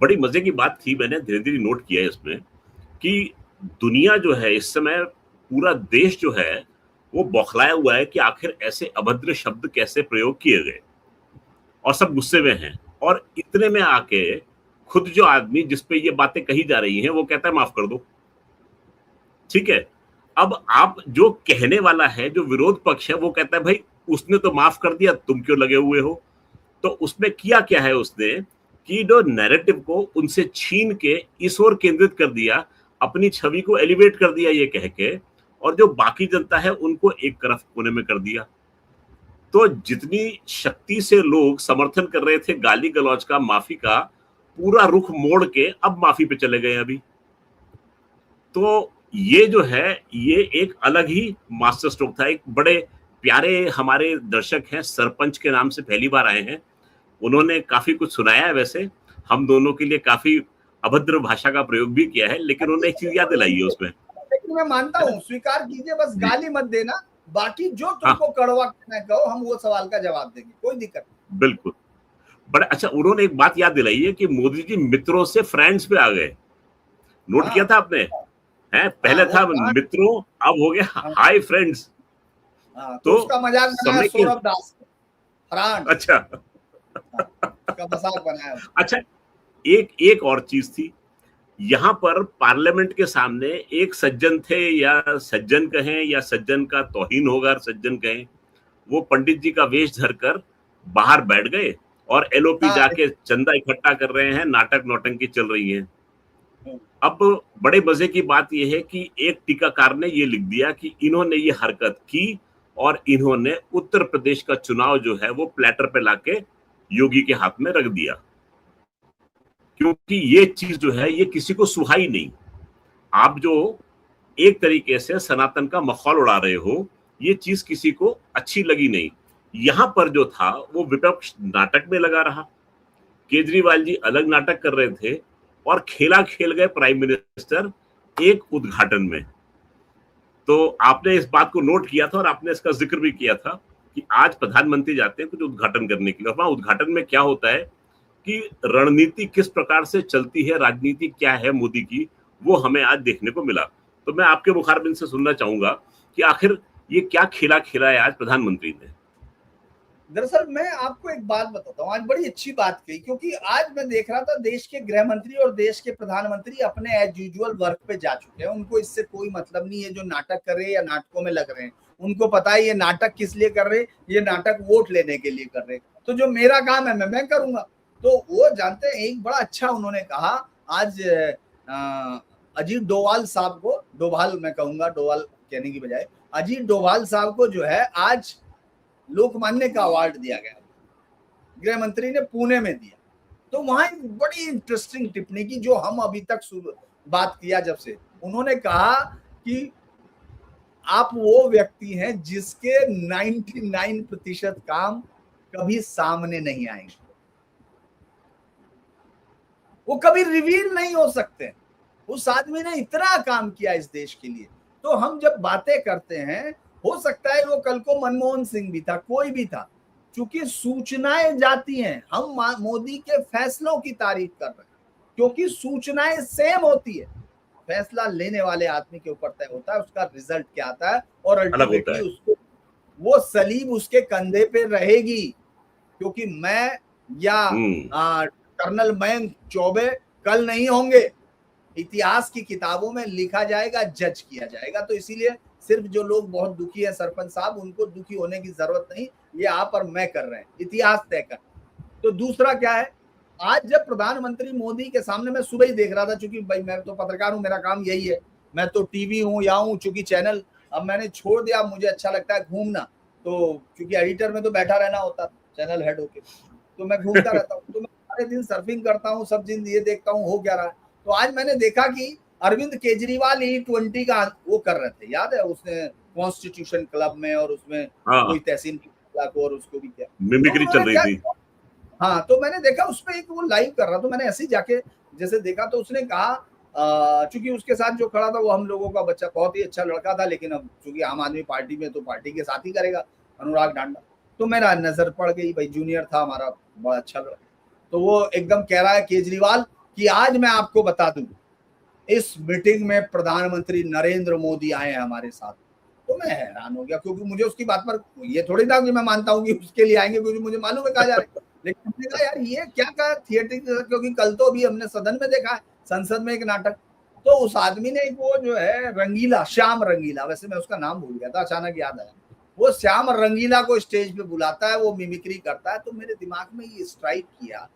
Speaker 1: बड़ी मजे की बात थी, मैंने धीरे धीरे नोट किया है इसमें, कि दुनिया जो है इस समय, पूरा देश जो है वो बौखलाया हुआ है कि आखिर ऐसे अभद्र शब्द कैसे प्रयोग किए गए, और सब गुस्से में हैं। और इतने में आके खुद जो आदमी जिस पे ये बातें कही जा रही हैं वो कहता है माफ कर दो। ठीक है, अब आप जो कहने वाला है, जो विरोध पक्ष है, वो कहता है भाई उसने तो माफ कर दिया, तुम क्यों लगे हुए हो। तो उसमें किया क्या है उसने, कि जो नैरेटिव को उनसे छीन के इस ओर केंद्रित कर दिया, अपनी छवि को एलिवेट कर दिया ये कह के, और जो बाकी जनता है उनको एक तरफ कोने में कर दिया। तो जितनी शक्ति से लोग समर्थन कर रहे थे गाली गलौज का, माफी का, पूरा रुख मोड़ के अब माफी पे चले गए अभी। तो ये जो है, ये एक अलग ही मास्टर स्ट्रोक था। एक बड़े प्यारे हमारे दर्शक हैं, सरपंच के नाम से पहली बार आए हैं, उन्होंने काफी कुछ सुनाया है। वैसे हम दोनों के लिए काफी अभद्र भाषा का प्रयोग भी किया है, लेकिन उन्होंने एक चीज याद दिलाई है उसमें।
Speaker 2: लेकिन मैं मानता हूँ, स्वीकार कीजिए, बस गाली मत देना, बाकी जो तुमको कड़वा कहना कहो, हम वो सवाल का जवाब देंगे, कोई दिक्कत नहीं।
Speaker 1: बिल्कुल। बड़ा अच्छा, उन्होंने एक बात याद दिलाई है कि मोदी जी मित्रों से फ्रेंड्स पे आ गए। नोट किया
Speaker 2: हाँ
Speaker 1: था आपने? हैं,
Speaker 2: हाँ,
Speaker 1: पहले
Speaker 2: वो
Speaker 1: था
Speaker 2: फ्रांस।
Speaker 1: मित्रों, अब हो गया
Speaker 2: हाँ,
Speaker 1: हाय फ्रेंड्स।
Speaker 2: हाँ, तो
Speaker 1: तो
Speaker 2: उसका मजाक बनाया
Speaker 1: समय के
Speaker 2: सौरभ दास ने, फ्रांस।
Speaker 1: अच्छा
Speaker 2: हाँ, उसका मजाक बनाया।
Speaker 1: अच्छा, एक एक और चीज थी, यहाँ पर पार्लियामेंट के सामने एक सज्जन थे, या सज्जन कहें या सज्जन का तौहीन होगा, सज्जन कहें, वो पंडित जी का वेश धरकर बाहर बैठ गए और एलओपी
Speaker 2: हाँ,
Speaker 1: जाके चंदा इकट्ठा कर रहे हैं, नाटक नौटंकी चल रही है।
Speaker 2: हम्म,
Speaker 1: अब बड़े मजे की बात यह है कि एक टीकाकार ने ये लिख दिया कि इन्होंने ये हरकत की और इन्होंने उत्तर प्रदेश का चुनाव जो है वो प्लेटर पे लाके योगी के हाथ में रख दिया, क्योंकि ये चीज जो है ये किसी को सुहाई नहीं। आप जो एक तरीके से सनातन का मखौल उड़ा रहे हो, ये चीज किसी को अच्छी लगी नहीं। यहां पर जो था वो विपक्ष नाटक में लगा रहा, केजरीवाल जी अलग नाटक कर रहे थे और खेला खेल गए प्राइम मिनिस्टर एक उद्घाटन में। तो आपने इस बात को नोट किया था और आपने इसका जिक्र भी किया था कि आज प्रधानमंत्री जाते हैं कुछ उद्घाटन करने के लिए, और वहां उद्घाटन में क्या होता है कि रणनीति किस प्रकार से चलती है, राजनीति क्या है मोदी की, वो हमें आज देखने को मिला। तो मैं आपके मुखारबिन से सुनना चाहूंगा कि आखिर ये क्या खेला खेला है आज प्रधानमंत्री ने।
Speaker 2: दरअसल मैं आपको एक बात बताता हूँ, आज बड़ी अच्छी बात कही, क्योंकि आज मैं देख रहा था देश के गृह मंत्री और देश के प्रधानमंत्री अपने एज यूजुअल वर्क पे जा चुके हैं। उनको इससे कोई मतलब नहीं है जो नाटक कर रहे हैं या नाटकों में लग रहे हैं। उनको पता है ये नाटक किस लिए कर रहे हैं, ये नाटक वोट लेने के लिए कर रहे हैं। तो जो मेरा काम है मैं करूंगा। तो वो जानते हैं, एक बड़ा अच्छा उन्होंने कहा आज अजीत डोभाल साहब को, डोभाल मैं कहूंगा, डोभाल कहने की बजाय अजीत डोभाल साहब को जो है आज लोकमान्य का अवार्ड दिया गया, गृह मंत्री ने पुणे में दिया। तो वहां एक बड़ी इंटरेस्टिंग टिप्पणी की जो हम अभी तक बात किया जब से, उन्होंने कहा कि आप वो व्यक्ति हैं जिसके 99% काम कभी सामने नहीं आएंगे, वो कभी रिवील नहीं हो सकते। उस आदमी ने इतना काम किया इस देश के लिए। तो हम जब बातें करते हैं, हो सकता है वो कल को मनमोहन सिंह भी था, कोई भी था, क्योंकि सूचनाएं जाती हैं। हम मोदी के फैसलों की तारीफ कर रहे हैं क्योंकि सूचनाएं सेम होती है। फैसला लेने वाले आदमी के ऊपर तय होता है उसका रिजल्ट क्या आता है, और
Speaker 1: अलग होता
Speaker 2: अल्टीमेटली
Speaker 1: है।
Speaker 2: उसको वो सलीब उसके कंधे पे रहेगी। क्योंकि मैं या कर्नल मयंक चौबे कल नहीं होंगे, इतिहास की किताबों में लिखा जाएगा, जज किया जाएगा। तो इसीलिए सिर्फ जो लोग बहुत दुखी है सरपंच साहब, उनको दुखी होने की जरूरत नहीं, ये आप और मैं कर रहे हैं, इतिहास तय कर। तो दूसरा क्या है, आज जब प्रधानमंत्री मोदी के सामने, मैं सुबह ही देख रहा था, चूंकि भाई मैं तो पत्रकार हूं, मेरा काम यही है, मैं तो टीवी हूं या हूं, चूंकि चैनल अब मैंने छोड़ दिया, मुझे अच्छा लगता है घूमना। तो क्योंकि एडिटर में तो बैठा रहना होता, चैनल हेड होके, तो मैं घूमता रहता हूँ। तो मैं सारे दिन सर्फिंग करता हूँ, सब दिन ये देखता हूँ हो क्या रहा है। तो आज मैंने देखा कि अरविंद केजरीवाल E20 का वो कर रहे थे, याद है, उसने कॉन्स्टिट्यूशन क्लब में, और उसमें कोई
Speaker 1: हाँ,
Speaker 2: तहसीन को और उसको भी किया। तो
Speaker 1: मिमिक्री चल
Speaker 2: उन्होंने
Speaker 1: रही
Speaker 2: क्या
Speaker 1: थी।
Speaker 2: किया, हाँ, तो मैंने देखा उसपे एक वो लाइव कर रहा, तो मैंने ऐसे ही जाके जैसे देखा, तो उसने कहा चूंकि उसके साथ जो खड़ा था वो हम लोगों का बच्चा, बहुत ही अच्छा लड़का था, लेकिन अब चूंकि आम आदमी पार्टी में, तो पार्टी के साथ ही करेगा, अनुराग ढांडा। तो मेरा नजर पड़ गई, भाई जूनियर था हमारा, बड़ा अच्छा लड़का। तो वो एकदम कह रहा है केजरीवाल कि आज मैं आपको बता दूं, इस मीटिंग में प्रधानमंत्री नरेंद्र मोदी आए हैं हमारे साथ। तो मैं हैरान हो गया, क्योंकि मुझे उसकी बात पर ये थोड़ी था कि मैं मानता हूँ कि उसके लिए आएंगे, क्योंकि मुझे मालूम है कहा जा रहा है। लेकिन हमने कहा यार ये क्या कहा थिएटर, क्योंकि कल तो अभी हमने सदन में देखा है, संसद में एक नाटक। तो उस आदमी ने एक वो जो है रंगीला, श्याम रंगीला, वैसे मैं उसका नाम भूल गया था, अचानक याद आया, वो श्याम रंगीला को स्टेज पे बुलाता है, वो मिमिक्री करता है। तो मेरे दिमाग में ये स्ट्राइक किया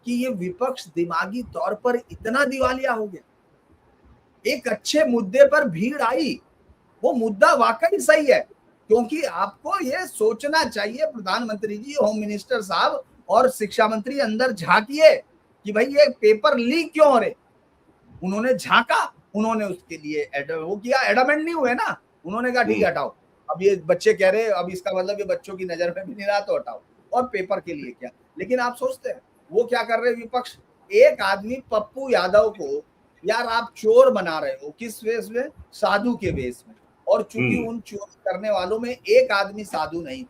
Speaker 2: कि ये विपक्ष दिमागी तौर पर इतना दिवालिया हो गया। एक अच्छे मुद्दे पर भीड़ आई, वो मुद्दा वाकई सही है, क्योंकि आपको ये सोचना चाहिए प्रधानमंत्री जी, होम मिनिस्टर साहब और शिक्षा मंत्री अंदर झांकिए कि भाई ये पेपर लीक क्यों हो रहे। उन्होंने झांका, उन्होंने उसके लिए वो किया, एडमेंट नहीं हुए ना, उन्होंने कहा ठीक है हटाओ, अब ये बच्चे कह रहे, अब इसका मतलब ये बच्चों की नजर में भी नहीं रहा, तो हटाओ। और पेपर के लिए क्या, लेकिन आप सोचते हैं वो क्या कर रहे विपक्ष, एक आदमी पप्पू यादव को यार आप चोर बना रहे हो, किस वेश में, साधु के वेश में। और चूंकि उन चोरी करने वालों में एक आदमी साधु नहीं,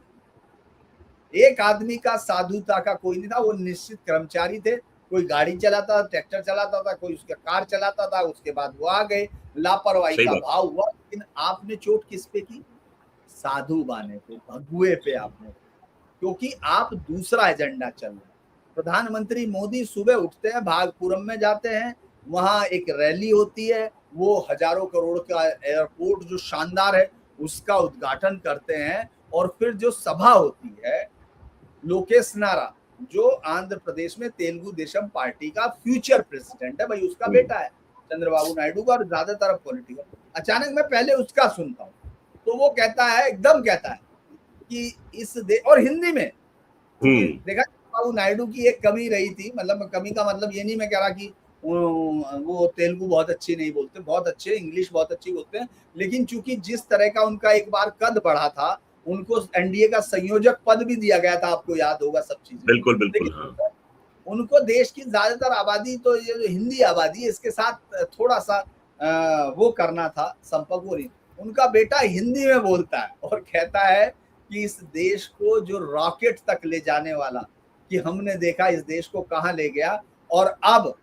Speaker 2: एक आदमी का साधुता का कोई नहीं था, वो निश्चित कर्मचारी थे, कोई गाड़ी चलाता था, ट्रैक्टर चलाता था, कोई उसका कार चलाता था, उसके बाद वो आ गए, लापरवाही
Speaker 1: सही
Speaker 2: का
Speaker 1: बात।
Speaker 2: भाव हुआ। लेकिन आपने चोट किस पे की? साधु बाने पे, भगुए पे आपने, क्योंकि आप दूसरा एजेंडा चल रहा है। प्रधानमंत्री मोदी सुबह उठते हैं, भागपुरम में जाते हैं, वहां एक रैली होती है, वो हजारों करोड़ का एयरपोर्ट जो शानदार है उसका उद्घाटन करते हैं, और फिर जो सभा होती है, लोकेश नारा जो आंध्र प्रदेश में तेलुगु देशम पार्टी का फ्यूचर प्रेसिडेंट है, भाई उसका बेटा है चंद्रबाबू नायडू का, और ज्यादातर पॉलिटिकल, अचानक मैं पहले उसका सुनता हूँ, तो वो कहता है, एकदम कहता है कि इस और हिंदी में, क्योंकि देखा बाबू नायडू की एक कमी रही थी, मतलब कमी का मतलब ये नहीं मैं कह रहा कि वो तेलुगु बहुत अच्छी नहीं बोलते, बहुत अच्छे, इंग्लिश बहुत अच्छी बोलते हैं, लेकिन चूंकि जिस तरह का उनका एक बार कद बढ़ा था, उनको एनडीए का संयोजक पद भी दिया गया था, आपको याद होगा सब चीजें।
Speaker 1: बिल्कुल बिल्कुल।
Speaker 2: लेकिन
Speaker 1: हाँ,
Speaker 2: उनको देश की ज्यादातर आबादी, तो ये जो हिंदी आबादी है, इसके साथ थोड़ा सा वो करना था संपर्क, वो नहीं। उनका बेटा हिंदी में बोलता है और कहता है कि इस देश को जो रॉकेट तक ले जाने वाला, कि हमने देखा इस देश को कहां ले गया, और अब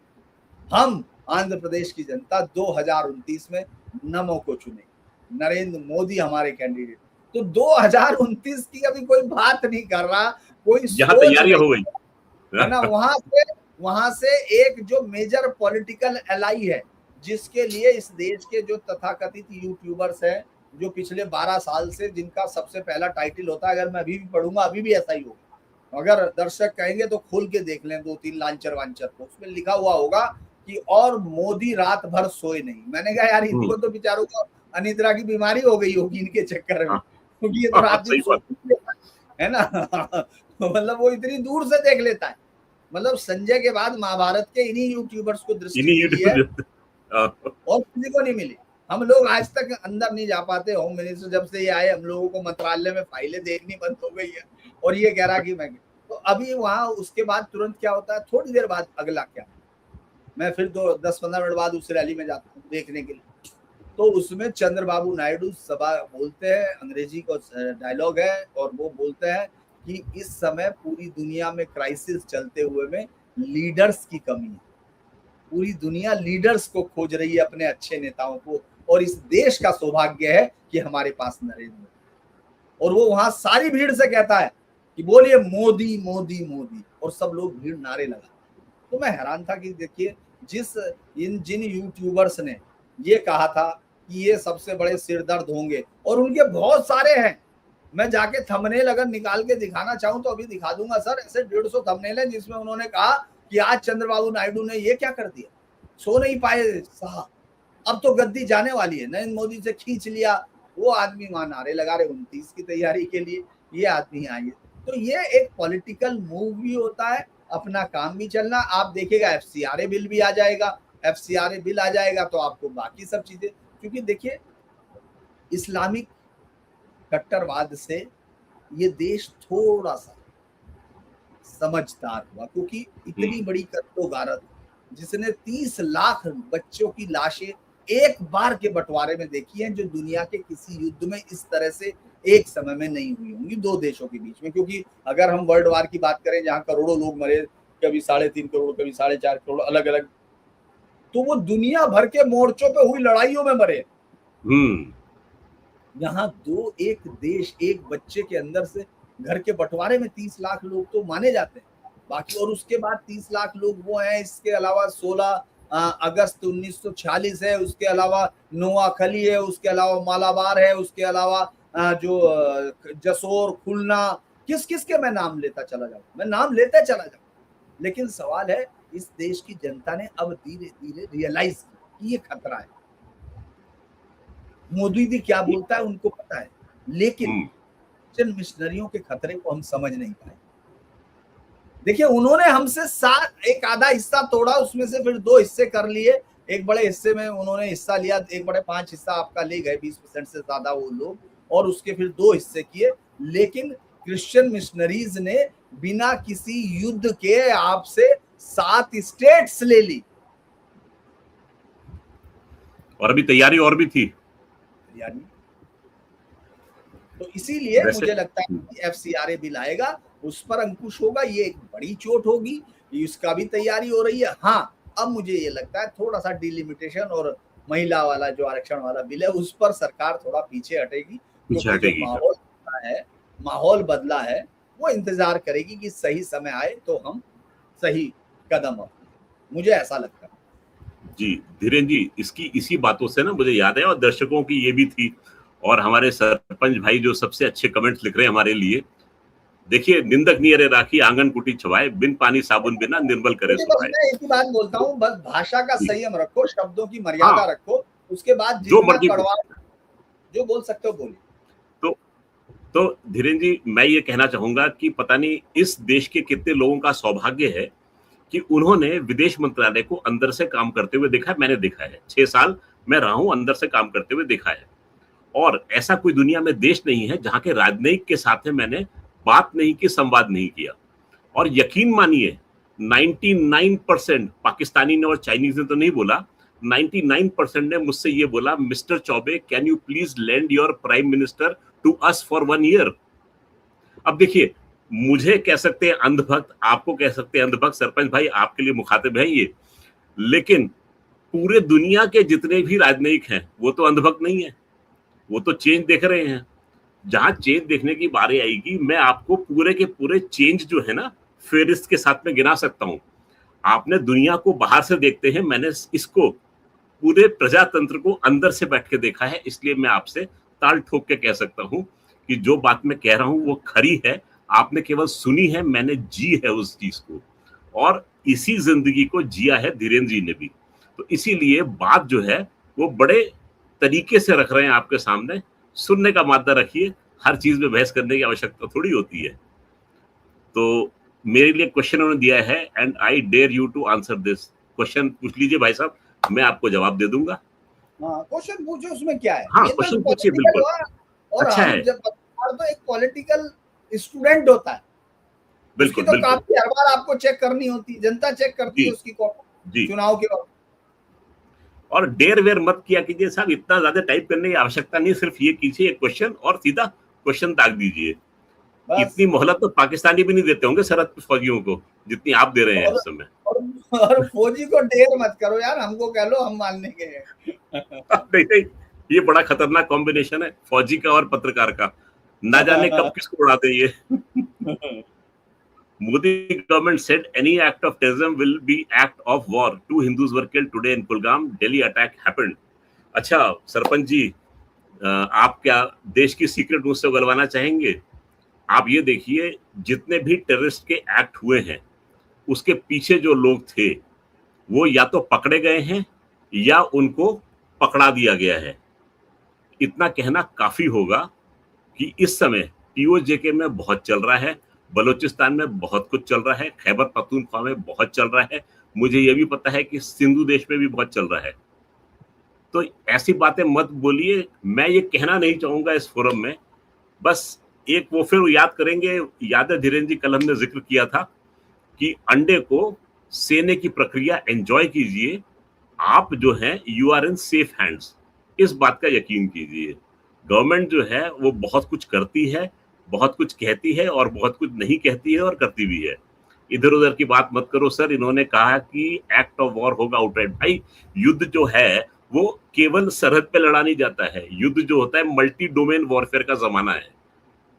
Speaker 2: हम आंध्र प्रदेश की जनता 2029 में नमो को चुनेगी, नरेंद्र मोदी हमारे कैंडिडेट। तो 2029 की अभी कोई बात नहीं कर रहा, कोई
Speaker 1: यहाँ
Speaker 2: सोच
Speaker 1: तैयारियां हो
Speaker 2: नहीं,
Speaker 1: गई
Speaker 2: है ना। वहां से एक जो मेजर पॉलिटिकल एलाई है, जिसके लिए इस देश के जो तथाकथित यूट्यूबर्स हैं, जो पिछले 12 साल से, जिनका सबसे पहला टाइटल होता है, अगर मैं अभी भी पढ़ूंगा अभी भी ऐसा ही होगा, अगर दर्शक कहेंगे तो खोल के देख लें 2-3 लांचर वांचर को, उसमें लिखा हुआ होगा कि और मोदी रात भर सोए नहीं। मैंने कहा यार इनको तो बेचारों को अनिद्रा की बीमारी हो गई होगी इनके चक्कर में, क्योंकि ये तो रात दिन
Speaker 1: सही बात।
Speaker 2: है ना। मतलब वो इतनी दूर से देख लेता है, मतलब संजय के बाद महाभारत के इन्हीं यूट्यूबर्स को दृष्टि मिली है, और किसी को नहीं मिली। हम लोग आज तक अंदर नहीं जा पाते। होम मिनिस्टर जब से ये आए, हम लोगों को मंत्रालय में फाइलें देखनी बंद हो गई है, और ये कह रहा कि मैं, तो अभी वहां उसके बाद तुरंत क्या होता है, थोड़ी देर बाद अगला क्या, मैं फिर 10-15 मिनट बाद उस रैली में जाता हूँ देखने के लिए, तो उसमें चंद्रबाबू नायडू सभा बोलते हैं, अंग्रेजी को डायलॉग है, और वो बोलते हैं कि इस समय पूरी दुनिया में क्राइसिस चलते हुए में लीडर्स की कमी है, पूरी दुनिया लीडर्स को खोज रही है, अपने अच्छे नेताओं को, और इस देश का सौभाग्य है कि हमारे पास नरेंद्र मोदी। और वो वहां सारी भीड़ से कहता है कि बोलिए मोदी मोदी मोदी, और सब लोग भीड़ नारे लगा। तो मैं हैरान था कि देखिए, जिन यूट्यूबर्स ने ये कहा था कि ये सबसे बड़े सिरदर्द होंगे, और उनके बहुत सारे हैं, मैं जाके थंबनेल अगर निकाल के दिखाना चाहूं तो अभी दिखा दूंगा सर, ऐसे 150 थंबनेल है जिसमें उन्होंने कहा कि आज चंद्रबाबू नायडू ने ये क्या कर दिया, सो नहीं पाए साहब, अब तो गद्दी जाने वाली है, नरेंद्र मोदी से खींच लिया। वो आदमी वहां नारे लगा रहे 29 की तैयारी के लिए, ये आदमी आए। तो ये एक पॉलिटिकल मूव भी होता है, अपना काम भी चलना। आप देखिएगा एफसीआरए बिल भी आ जाएगा, एफसीआरए बिल आ जाएगा तो आपको बाकी सब चीजें, क्योंकि देखिए इस्लामिक कट्टरवाद से ये देश थोड़ा सा समझदार हुआ, क्योंकि इतनी बड़ी कत्तो-गारत जिसने 30 लाख बच्चों की लाशें एक बार के बंटवारे में देखी है, जो दुनिया के किसी युद्ध में इस तरह से एक समय में नहीं हुई होंगी दो देशों के बीच में। क्योंकि अगर हम वर्ल्ड वार की बात करें, जहां करोड़ों लोग मरे, कभी 3.5 करोड़, कभी 4.5 करोड़, अलग अलग, तो वो दुनिया भर के मोर्चों पे हुई लड़ाइयों में मरे। यहाँ एक देश, एक बच्चे के अंदर से घर के बंटवारे में 30 लाख लोग तो माने जाते हैं, बाकी और उसके बाद 30 लाख लोग वो हैं, इसके अलावा 16 अगस्त 1946 है, उसके अलावा नोआखली है, उसके अलावा मालाबार है, उसके अलावा जो जसोर, खुलना, किस किस के मैं नाम लेता चला जाऊं, मैं नाम लेते चला जाऊं। लेकिन सवाल है, इस देश की जनता ने अब धीरे धीरे रियलाइज किया कि ये खतरा है। मोदी भी क्या बोलता है उनको पता है, लेकिन क्रिश्चियन मिशनरियों के खतरे को हम समझ नहीं पाए। देखिए उन्होंने हमसे एक आधा हिस्सा तोड़ा, उसमें से फिर 2 हिस्से कर लिए, एक बड़े हिस्से में उन्होंने हिस्सा लिया, एक बड़े 5 हिस्सा आपका ले गए, 20% से ज्यादा वो लोग, और उसके फिर 2 हिस्से किए। लेकिन क्रिश्चियन मिशनरीज ने बिना किसी युद्ध के आपसे 7 स्टेट्स ले ली,
Speaker 1: और अभी तैयारी और भी थी।
Speaker 2: तो इसीलिए मुझे लगता है कि एफसीआरए बिल आएगा, उस पर अंकुश होगा, ये एक बड़ी चोट होगी। इसका भी तैयारी हो रही है। हाँ, अब मुझे ये लगता है थोड़ा सा डिलिमिटेशन और महिला वाला जो आरक्षण वाला बिल है उस पर सरकार थोड़ा पीछे हटेगी,
Speaker 1: पीछे
Speaker 2: क्योंकि जो
Speaker 1: हटेगी।
Speaker 2: माहौल बदला है वो इंतजार करेगी कि सही समय आए तो हम सही कदम उठाएं। मुझे ऐसा लगता है।
Speaker 1: जी धीरेन्द्र जी, इसकी इसी बातों से ना मुझे याद है, और दर्शकों की ये भी थी, और हमारे सरपंच भाई जो सबसे अच्छे कमेंट्स लिख रहे हैं हमारे लिए, देखिए, निंदक नियरे राखी आंगन कुटी छुपाए, बिन पानी साबुन बिना निर्मल करे
Speaker 2: देखिए, बस
Speaker 1: सुखाए।
Speaker 2: मैं एक ही बात बोलता हूँ, बस भाषा का
Speaker 1: जी,
Speaker 2: संयम रखो, शब्दों की
Speaker 1: हाँ,
Speaker 2: मर्यादा रखो, उसके बाद
Speaker 1: जो
Speaker 2: जितना
Speaker 1: मर्जी
Speaker 2: कड़वा जो बोल सकते हो बोलिए।
Speaker 1: तो तो धीरेन्द्र जी, मैं ये कहना चाहूंगा कि पता नहीं इस देश के कितने लोगों का सौभाग्य है कि उन्होंने विदेश मंत्रालय को अंदर से काम करते हुए देखा है। मैंने देखा है, 6 साल मैं रहा हूं, अंदर से काम करते हुए देखा है। और ऐसा कोई दुनिया में देश नहीं है जहां के राजनयिक के साथ में मैंने बात नहीं की, संवाद नहीं किया। और यकीन मानिए 99% पाकिस्तानी ने और चाइनीज ने तो नहीं बोला, 99% ने मुझसे ये बोला, mister Chaubey can you please lend your prime minister to us for 1 year. अब देखिए, मुझे कह सकते हैं अंधभक्त, आपको कह सकते हैं अंधभक्त, सरपंच भाई आपके लिए मुखातिब है ये, लेकिन पूरे दुनिया के जितने भी राजनयिक हैं वो तो अंधभक्त नहीं है, वो तो चेंज देख रहे हैं। जहां चेंज देखने की बारी आएगी, मैं आपको पूरे के पूरे चेंज जो है ना फेरिस्त के साथ में गिना सकता हूं। आपने दुनिया को बाहर से देखते हैं, मैंने इसको पूरे प्रजातंत्र को अंदर से बैठ के देखा है, इसलिए मैं आपसे ताल ठोक के कह सकता हूं कि जो बात मैं कह रहा हूं वो खरी है। आपने केवल सुनी है, मैंने जी है उस चीज को, और इसी जिंदगी को जिया है धीरेन्द्र जी ने भी। तो इसीलिए बात जो है वो बड़े तरीके से रख रहे हैं आपके सामने। सुनने का मादा रखिए, हर चीज में बहस करने की आवश्यकता थोड़ी होती है। तो मेरे लिए क्वेश्चन उन्होंने दिया है, and I dare you to answer this question. पूछ लीजिए भाई साहब, मैं आपको जवाब दे दूंगा।
Speaker 2: हाँ, क्वेश्चन पूछो, उसमें क्या है?
Speaker 1: हाँ,
Speaker 2: ये तो
Speaker 1: क्वेश्चन पूछिए,
Speaker 2: पॉलिटिकल
Speaker 1: बिल्कुल।
Speaker 2: हुआ, और
Speaker 1: अच्छा
Speaker 2: हम
Speaker 1: है,
Speaker 2: जब पत्रकार तो एक पॉलिटिकल स्टूडेंट होता है, उसकी
Speaker 1: बिल्कुल
Speaker 2: तो
Speaker 1: बिल्कुल।
Speaker 2: काफी हर बार आपको चेक करनी होती है, जनता चेक करती
Speaker 1: जी
Speaker 2: है उसकी कॉपी
Speaker 1: जी।
Speaker 2: चुनाव के वक्त।
Speaker 1: और डेर वेर मत किया कीजिए साहब, इतना ज्यादा टाइप करने की आवश्यकता नहीं, सिर्फ ये कीजिए एक क्वेश्चन और सीधा क्वेश्चन दाग दीजिए।
Speaker 2: बस।
Speaker 1: इतनी मोहलत तो पाकिस्तानी भी नहीं देते होंगे सरहद पे फौजियों को जितनी आप दे रहे हैं
Speaker 2: और
Speaker 1: इस समय।
Speaker 2: और फौजी को ढेर मत करो यार, हमको कह लो, हम मान लेंगे।
Speaker 1: नहीं नहीं, ये बड़ा खतरनाक कॉम्बिनेशन है, फौजी का और पत्रकार का, ना जाने कब किसको उड़ाते ये। Modi government said any act of terrorism will be act of war. 2 Hindus were killed today in Kulgam. Delhi attack happened. अच्छा सरपंच जी, आप क्या देश की सीक्रेट मुझसे उगलवाना चाहेंगे? आप ये देखिए, जितने भी टेररिस्ट के एक्ट हुए हैं उसके पीछे जो लोग थे वो या तो पकड़े गए हैं या उनको पकड़ा दिया गया है। इतना कहना काफी होगा कि इस समय पीओजेके में बहुत चल रहा है, बलूचिस्तान में बहुत कुछ चल रहा है, खैबर पख्तूनख्वा में बहुत चल रहा है, मुझे ये भी पता है कि सिंधु देश में भी बहुत चल रहा है। तो ऐसी बातें मत बोलिए, मैं ये कहना नहीं चाहूंगा इस फोरम में। बस एक वो फिर याद करेंगे, याद है धीरेन्द्र जी, कल हमने जिक्र किया था कि अंडे को सेने की प्रक्रिया एंजॉय कीजिए, आप जो हैं you are in safe hands, इस बात का यकीन कीजिए। गवर्नमेंट जो है वो बहुत कुछ करती है, बहुत कुछ कहती है और बहुत कुछ नहीं कहती है और करती भी है। इधर उधर की बात मत करो सर, इन्होंने कहा कि एक्ट ऑफ वॉर होगा आउटराइट। भाई, युद्ध जो है वो केवल सरहद पे लड़ा नहीं जाता है, युद्ध जो होता है मल्टी डोमेन वॉरफेयर का जमाना है।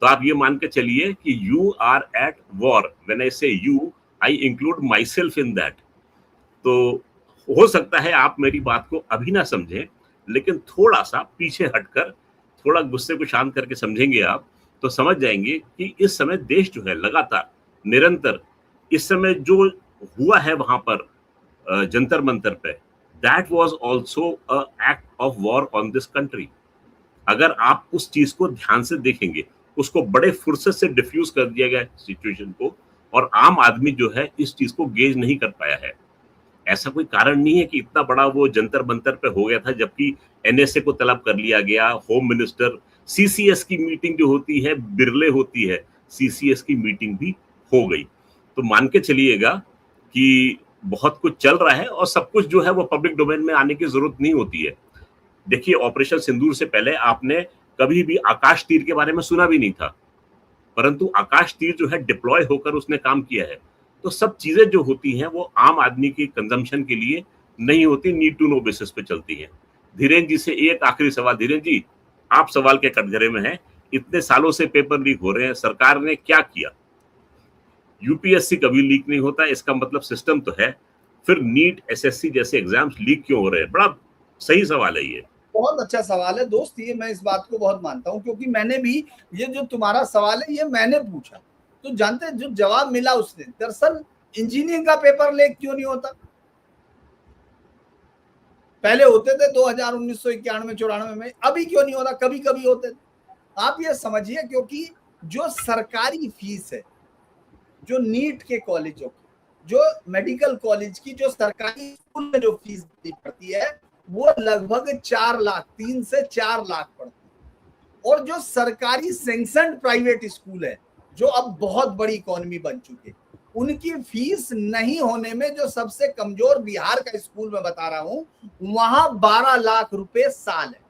Speaker 1: तो आप ये मान के चलिए कि you are at war, when I say you, I include myself in that. तो हो सकता है आप मेरी बात को अभी ना समझें, लेकिन थोड़ा सा पीछे हटकर, थोड़ा गुस्से को शांत करके समझेंगे आप, तो समझ जाएंगे कि इस समय देश जो है लगातार, निरंतर, इस समय जो हुआ है वहां पर जंतर मंतर पे, that was also a act of war on this country. अगर आप उस चीज को ध्यान से देखेंगे, उसको बड़े फुर्सत से डिफ्यूज कर दिया गया सिचुएशन को, और आम आदमी जो है इस चीज को गेज नहीं कर पाया है। ऐसा कोई कारण नहीं है कि इतना बड़ा वो जंतर मंतर पे हो गया था, जबकि एनएसए को तलब कर लिया गया, होम मिनिस्टर, सीसीएस की मीटिंग जो होती है बिरले होती है, सीसीएस की मीटिंग भी हो गई। तो मान के चलिएगा कि बहुत कुछ चल रहा है, और सब कुछ जो है वो पब्लिक डोमेन में आने की जरूरत नहीं होती है। देखिए, ऑपरेशन सिंदूर से पहले आपने कभी भी आकाश तीर के बारे में सुना भी नहीं था, परंतु आकाश तीर जो है डिप्लॉय होकर उसने काम किया है। तो सब चीजें जो होती हैं वो आम आदमी की कंजम्पशन के लिए नहीं होती, नीड टू नो बेसिस पे चलती हैं। धीरेन्द्र जी से एक आखिरी सवाल। धीरेन्द्र जी, आप सवाल के कटघरे में हैं, इतने सालों से पेपर लीक हो रहे हैं, सरकार ने क्या किया? यूपीएससी कभी लीक नहीं होता, इसका मतलब सिस्टम तो है, फिर नीट, एसएससी जैसे एग्जाम्स लीक क्यों हो रहे हैं? बड़ा सही सवाल है ये।
Speaker 2: बहुत अच्छा सवाल है दोस्त, ये मैं इस बात को बहुत मानता हूं, क्योंकि मैंने भी, ये जो तुम्हारा सवाल है ये मैंने पूछा, तो जानते हैं जो जवाब मिला उसने, दरअसल इंजीनियरिंग का पेपर लीक क्यों नहीं होता? पहले होते थे 2000 1991 94 में, अभी क्यों नहीं होता? कभी कभी होते थे। आप ये समझिए, क्योंकि जो सरकारी फीस है, जो नीट के कॉलेजों की, जो मेडिकल कॉलेज की, जो सरकारी स्कूल में जो फीस देनी पड़ती है, वो लगभग 4 लाख, 3 से 4 लाख पड़ती है। और जो सरकारी सैंक्शन्ड प्राइवेट स्कूल है, जो अब बहुत बड़ी इकोनॉमी बन चुके, उनकी फीस नहीं होने में, जो सबसे कमजोर बिहार का स्कूल मैं बता रहा हूं, वहां 12 लाख रुपए साल है।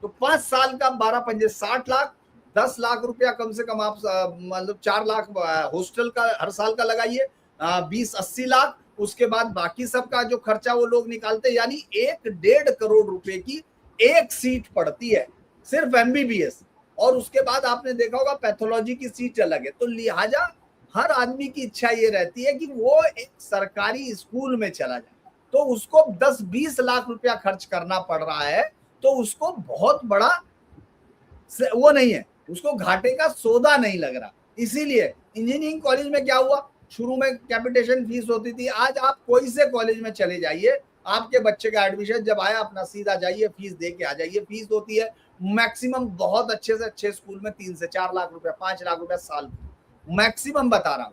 Speaker 2: तो 5 साल का 12 पंजे 60 लाख, 10 लाख रुपया कम से कम आप मतलब 4 लाख हॉस्टल का हर साल का लगाइए, 20-80 लाख, उसके बाद बाकी सबका जो खर्चा वो लोग निकालते हैं, यानी 1-1.5 करोड़ रुपए की एक सीट पड़ती है सिर्फ एमबीबीएस। और उसके बाद आपने देखा होगा पैथोलॉजी की सीट अलग है। तो लिहाजा हर आदमी की इच्छा ये रहती है कि वो एक सरकारी स्कूल में चला जाए, तो उसको 10-20 लाख रुपया खर्च करना पड़ रहा है, तो उसको बहुत बड़ा वो नहीं है, उसको घाटे का सौदा नहीं लग रहा। इसीलिए इंजीनियरिंग कॉलेज में क्या हुआ, शुरू में कैपिटेशन फीस होती थी, आज आप कोई से कॉलेज में चले जाइए, आपके बच्चे का एडमिशन जब आया, अपना सीधा जाइए, फीस दे के आ जाइए। फीस होती है मैक्सिमम, बहुत अच्छे से अच्छे स्कूल में 3 से 4 लाख रुपया, 5 लाख रुपया साल, मैक्सिमम बता रहा हूं।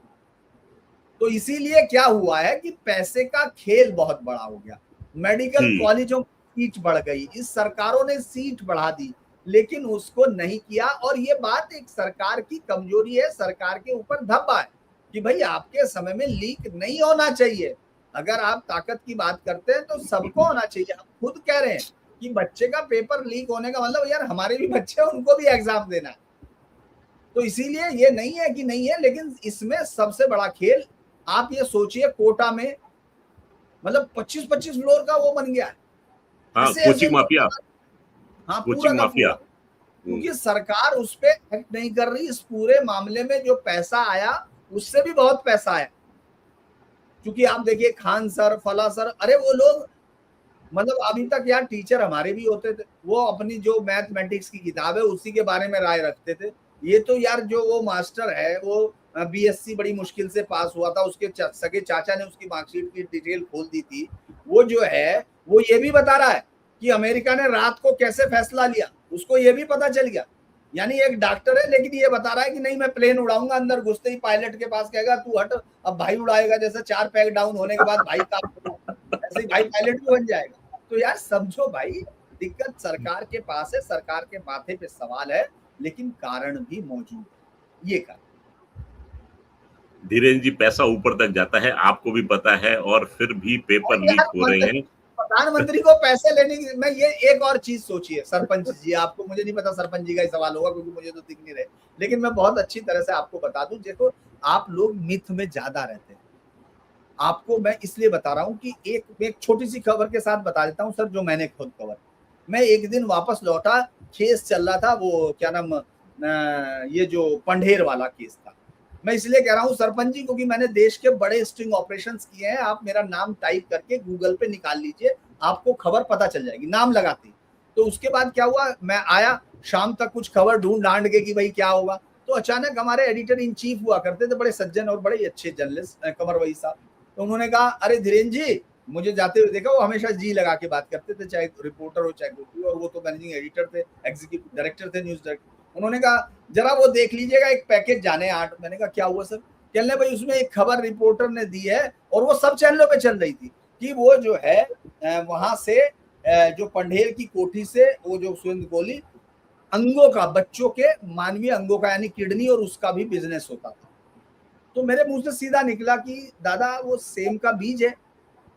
Speaker 2: तो इसीलिए क्या हुआ है कि पैसे का खेल बहुत बड़ा हो गया, मेडिकल कॉलेजों की सीट बढ़ गई, इस सरकारों ने सीट बढ़ा दी, लेकिन उसको नहीं किया। और ये बात एक सरकार की कमजोरी है, सरकार के ऊपर धब्बा है कि भाई आपके समय में लीक नहीं होना चाहिए। अगर आप ताकत की बात करते हैं तो सबको होना चाहिए। आप खुद कह रहे हैं कि बच्चे का पेपर लीक होने का मतलब, यार हमारे भी बच्चे हैं, उनको भी एग्जाम देना है। तो इसीलिए ये नहीं है कि नहीं है, लेकिन इसमें सबसे बड़ा खेल, आप ये सोचिए, कोटा में मतलब 25-25 फ्लोर का वो बन गया है।
Speaker 1: हाँ, कोचिंग माफिया।
Speaker 2: हाँ,
Speaker 1: कोचिंग माफिया।
Speaker 2: क्योंकि सरकार उस पे एक्ट नहीं कर रही। इस पूरे मामले में जो पैसा आया, उससे भी बहुत पैसा आया, क्योंकि आप देखिए खान सर, फला सर, अरे वो लोग मतलब अभी तक यार टीचर हमारे भी होते थे, वो अपनी जो मैथमेटिक्स की किताब है उसी के बारे में राय रखते थे। ये तो यार जो वो मास्टर है, वो बीएससी बड़ी मुश्किल से पास हुआ था, उसके सगे चाचा ने उसकी मार्कशीट की डिटेल खोल दी थी। वो जो है वो ये भी बता रहा है कि अमेरिका ने रात को कैसे फैसला लिया, उसको ये भी पता चल गया। यानी एक डॉक्टर है, लेकिन ये बता रहा है कि नहीं मैं प्लेन उड़ाऊंगा, अंदर घुसते ही पायलट के पास कहेगा तू हट, अब भाई उड़ाएगा, जैसे 4 पैक डाउन होने के बाद भाई काम, ऐसे ही भाई पायलट भी बन जाएगा। तो यार समझो भाई, दिक्कत सरकार के पास है, सरकार के माथे पे सवाल है, लेकिन कारण भी मौजूद है। ये कारण
Speaker 1: धीरेन्द्र जी, पैसा ऊपर तक जाता है, आपको भी पता है, और फिर भी पेपर लीक हो रहे हैं।
Speaker 2: प्रधानमंत्री को पैसे लेने की, मैं ये एक और चीज सोचिए, सरपंच जी, आपको, मुझे नहीं पता सरपंच जी का ही सवाल होगा क्योंकि मुझे तो दिख नहीं रहे, लेकिन मैं बहुत अच्छी तरह से आपको बता दूं। देखो, आप लोग मिथ में ज्यादा रहते हैं, आपको मैं इसलिए बता रहा हूं कि एक छोटी सी खबर के साथ बता देता हूं सर, जो मैंने खुद कवर। मैं एक दिन वापस लौटा, केस चल रहा था, वो क्या नाम, ये जो पंढेर वाला केस था। मैं इसलिए कह रहा हूं सरपंच जी, क्योंकि मैंने देश के बड़े स्टिंग ऑपरेशंस किए हैं। आप मेरा नाम टाइप करके गूगल पे निकाल लीजिए, आपको खबर पता चल जाएगी, नाम लगाती। तो उसके बाद क्या हुआ, मैं आया शाम तक कुछ खबर ढूंढ ढांड के कि भाई क्या होगा, तो अचानक हमारे एडिटर इन चीफ हुआ करते थे, बड़े सज्जन और बड़े अच्छे जर्नलिस्ट, कमर वही साहब। तो उन्होंने कहा, अरे धीरेन्द्र जी, मुझे जाते हुए देखा, वो हमेशा जी लगा के बात करते थे, चाहे रिपोर्टर हो चाहे कोई, और वो तो मैनेजिंग एडिटर थे, एग्जीक्यूटिव डायरेक्टर थे, न्यूज डायरेक्टर। उन्होंने कहा जरा वो देख लीजिएगा, एक पैकेज जाने 8। मैंने कहा क्या हुआ सर? कहने भाई उसमें एक खबर रिपोर्टर ने दी है, और वो सब चैनलों पे चल रही थी, कि वो जो है वहां से जो पंढेर की कोठी से वो जो सुरेंद्र कोहली अंगों का, बच्चों के मानवीय अंगों का, यानी किडनी और उसका भी बिजनेस होता था। तो मेरे मुंह से सीधा निकला कि दादा वो सेम का बीज है,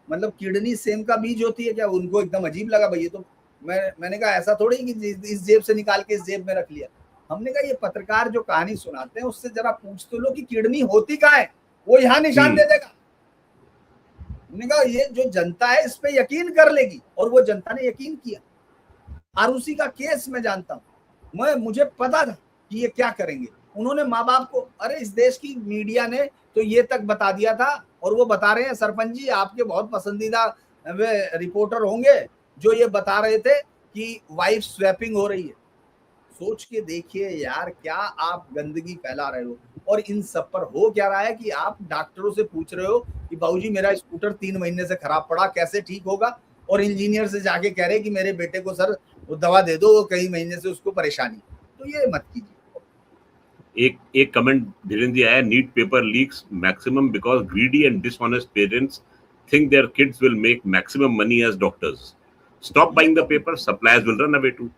Speaker 2: मतलब किडनी सेम का बीज होती है क्या? उनको एकदम अजीब लगा भाई, ये तो मैंने कहा ऐसा थोड़ी कि इस जेब से निकाल के इस जेब में रख लिया। हमने कहा ये पत्रकार जो कहानी सुनाते हैं उससे जरा पूछ तो लो कि किडनी होती कहाँ है, वो यहाँ निशान दे देगा। उन्होंने कहा ये जो जनता है इस पे यकीन कर लेगी, और वो जनता ने यकीन किया। आरुषि का केस मैं जानता हूं, मुझे पता था कि ये क्या करेंगे। उन्होंने माँ बाप को, अरे इस देश की मीडिया ने तो ये तक बता दिया था, और वो बता रहे हैं सरपंच जी आपके बहुत पसंदीदा रिपोर्टर होंगे जो ये बता रहे थे कि वाइफ स्वैपिंग हो रही है। सोच के देखिए यार, क्या आप गंदगी फैला रहे हो। और इन सब पर हो क्या रहा है कि आप डॉक्टरों से पूछ रहे हो कि बाबूजी मेरा स्कूटर 3 महीने से खराब पड़ा, कैसे ठीक होगा, और इंजीनियर से जाके कह रहे कि मेरे बेटे को सर वो दवा दे दो, वो कई महीने से उसको परेशानी। तो ये मत कीजिए।
Speaker 1: एक कमेंट धीरेन्द्र जी आया, NEET paper leaks maximum because greedy and dishonest parents think their kids will make maximum money as doctors. Stop buying the paper, suppliers will run away too.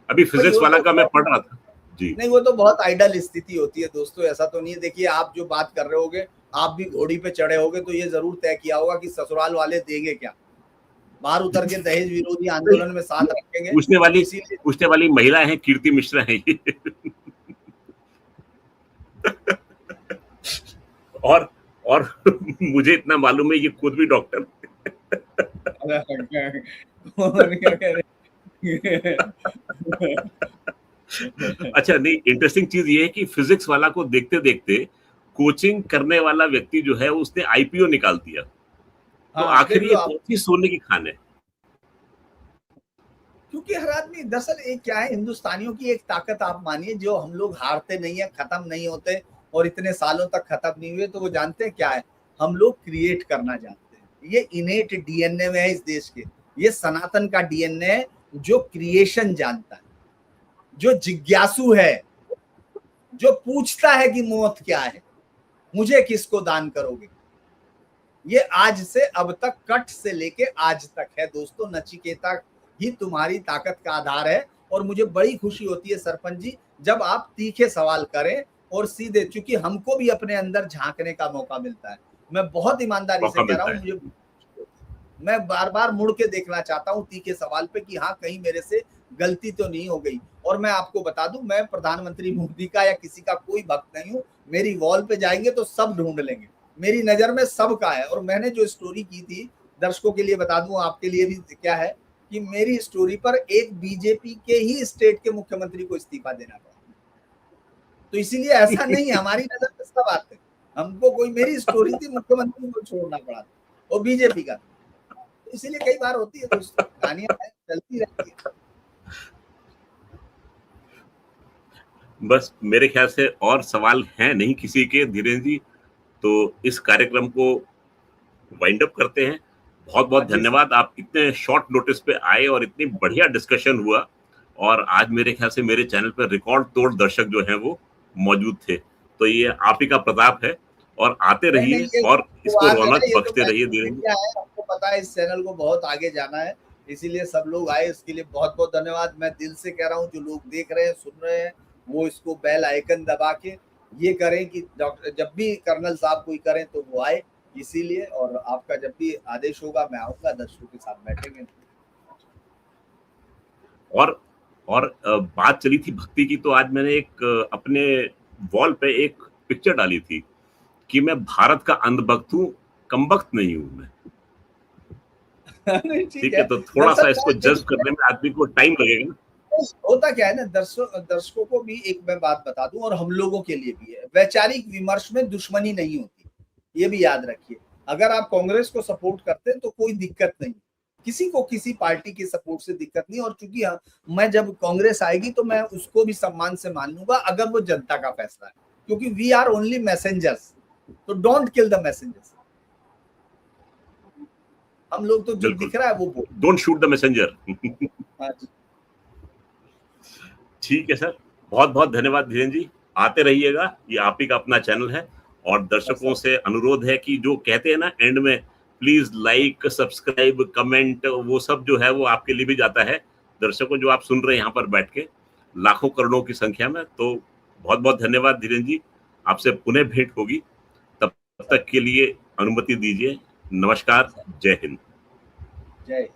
Speaker 1: अभी फिजिक्स वाला का मैं पढ़ रहा था जी।
Speaker 2: नहीं, वो तो बहुत आइडल स्थिति होती है दोस्तों, ऐसा तो नहीं है। देखिए आप जो बात कर रहे होगे, आप भी घोड़ी पे चढ़े होगे तो ये जरूर तय किया होगा कि ससुराल वाले देंगे क्या, बाहर उतर के दहेज विरोधी आंदोलन में साथ रखेंगे।
Speaker 1: पूछने वाली महिला है कीर्ति मिश्रा है ये। और मुझे इतना मालूम है ये खुद भी डॉक्टर। अच्छा, नहीं, इंटरेस्टिंग चीज ये है कि फिजिक्स वाला को देखते देखते कोचिंग करने वाला व्यक्ति जो है उसने आईपीओ निकाल दिया। तो आखिर ये कौन सी सोने की खान है?
Speaker 2: क्योंकि हर आदमी दरअसल एक क्या है, हिंदुस्तानियों की एक ताकत आप मानिए, जो हम लोग हारते नहीं है, खत्म नहीं होते, और इतने सालों तक खत्म नहीं हुए। तो वो जानते हैं क्या है, हम लोग क्रिएट करना जानते हैं। ये इनेट डीएनए में है इस देश के, ये सनातन का डीएनए है जो क्रिएशन जानता है, जो जिज्ञासु है, जो पूछता है कि मौत क्या है, मुझे किसको दान करोगे। ये आज से अब तक कट से लेके आज तक है दोस्तों। नचिकेता ही तुम्हारी ताकत का आधार है। और मुझे बड़ी खुशी होती है सरपंच जी जब आप तीखे सवाल करें और सीधे, क्योंकि हमको भी अपने अंदर झांकने का मौका मिलता है। मैं बहुत ईमानदारी से कह रहा हूँ, मुझे मैं बार बार मुड़ के देखना चाहता हूँ तीखे सवाल पे कि हाँ कहीं मेरे से गलती तो नहीं हो गई। और मैं आपको बता दूं, मैं प्रधानमंत्री मोदी का या किसी का कोई भक्त नहीं हूँ। मेरी वॉल पे जाएंगे तो सब ढूंढ लेंगे, मेरी नजर में सबका है। और मैंने जो स्टोरी की थी, दर्शकों के लिए बता दूं, आपके लिए भी क्या है कि मेरी स्टोरी पर एक बीजेपी के ही स्टेट के मुख्यमंत्री को इस्तीफा देना पड़ा। तो इसीलिए ऐसा नहीं है, हमारी नजर में सब आते हैं। हमको कोई, मेरी स्टोरी थी, मुख्यमंत्री को छोड़ना पड़ा और बीजेपी का। तो इसीलिए कई बार होती है दोस्तों, कहानियां चलती रहती है।
Speaker 1: बस मेरे ख्याल से और सवाल हैं नहीं किसी के धीरेन्द्र जी, तो इस कार्यक्रम को वाइंड अप करते हैं। बहुत बहुत धन्यवाद, आप इतने शॉर्ट नोटिस पे आए और इतनी बढ़िया डिस्कशन हुआ। और आज मेरे ख्याल से मेरे चैनल पर रिकॉर्ड तोड़ दर्शक जो हैं वो मौजूद थे। तो ये आप ही का प्रताप है, और आते रहिए और इसको रौनक बख्शते रहिए धीरेन्द्र।
Speaker 2: आपको पता है इस चैनल को बहुत आगे जाना है, इसीलिए सब लोग आए, इसके लिए बहुत बहुत धन्यवाद। मैं दिल से कह रहा हूँ, जो लोग देख रहे हैं सुन रहे हैं, वो इसको बेल आइकन दबा के ये करें कि डॉक्टर जब भी कर्नल साहब कोई करें तो वो आए। इसीलिए, और आपका जब भी आदेश होगा मैं आऊंगा, दर्शकों के साथ बैठेंगे।
Speaker 1: और बात चली थी भक्ति की, तो आज मैंने एक अपने वॉल पे एक पिक्चर डाली थी कि मैं भारत का अंधभक्त हूँ, कमबख्त नहीं हूँ मैं। ठीक है, तो थोड़ा सा इसको जज करने में आदमी को टाइम लगेगा।
Speaker 2: होता क्या है ना, दर्शकों को भी एक मैं बात बता दूं, और हम लोगों के लिए भी है, वैचारिक विमर्श में दुश्मनी नहीं होती, ये भी याद रखिए। अगर आप कांग्रेस को सपोर्ट करते हैं तो कोई दिक्कत नहीं, किसी को किसी पार्टी के सपोर्ट से दिक्कत नहीं। और चूंकि मैं जब कांग्रेस आएगी तो मैं उसको भी सम्मान से मान लूंगा, अगर वो जनता का फैसला है, क्योंकि वी आर ओनली मैसेंजर्स। तो डोंट किल द मैसेंजर्स। हम लोग तो जो दिख रहा है वो
Speaker 1: डोंट शूट द मैसेंजर। ठीक है सर, बहुत बहुत धन्यवाद धीरेन्द्र जी, आते रहिएगा, ये आप ही का अपना चैनल है। और दर्शकों से अनुरोध है कि जो कहते हैं ना एंड में, प्लीज लाइक, सब्सक्राइब, कमेंट, वो सब जो है वो आपके लिए भी जाता है। दर्शकों जो आप सुन रहे हैं यहाँ पर बैठ के, लाखों करोड़ों की संख्या में, तो बहुत बहुत धन्यवाद धीरेन्द्र जी, आपसे पुनः भेंट होगी। तब तक के लिए अनुमति दीजिए, नमस्कार, जय हिंद।
Speaker 2: जय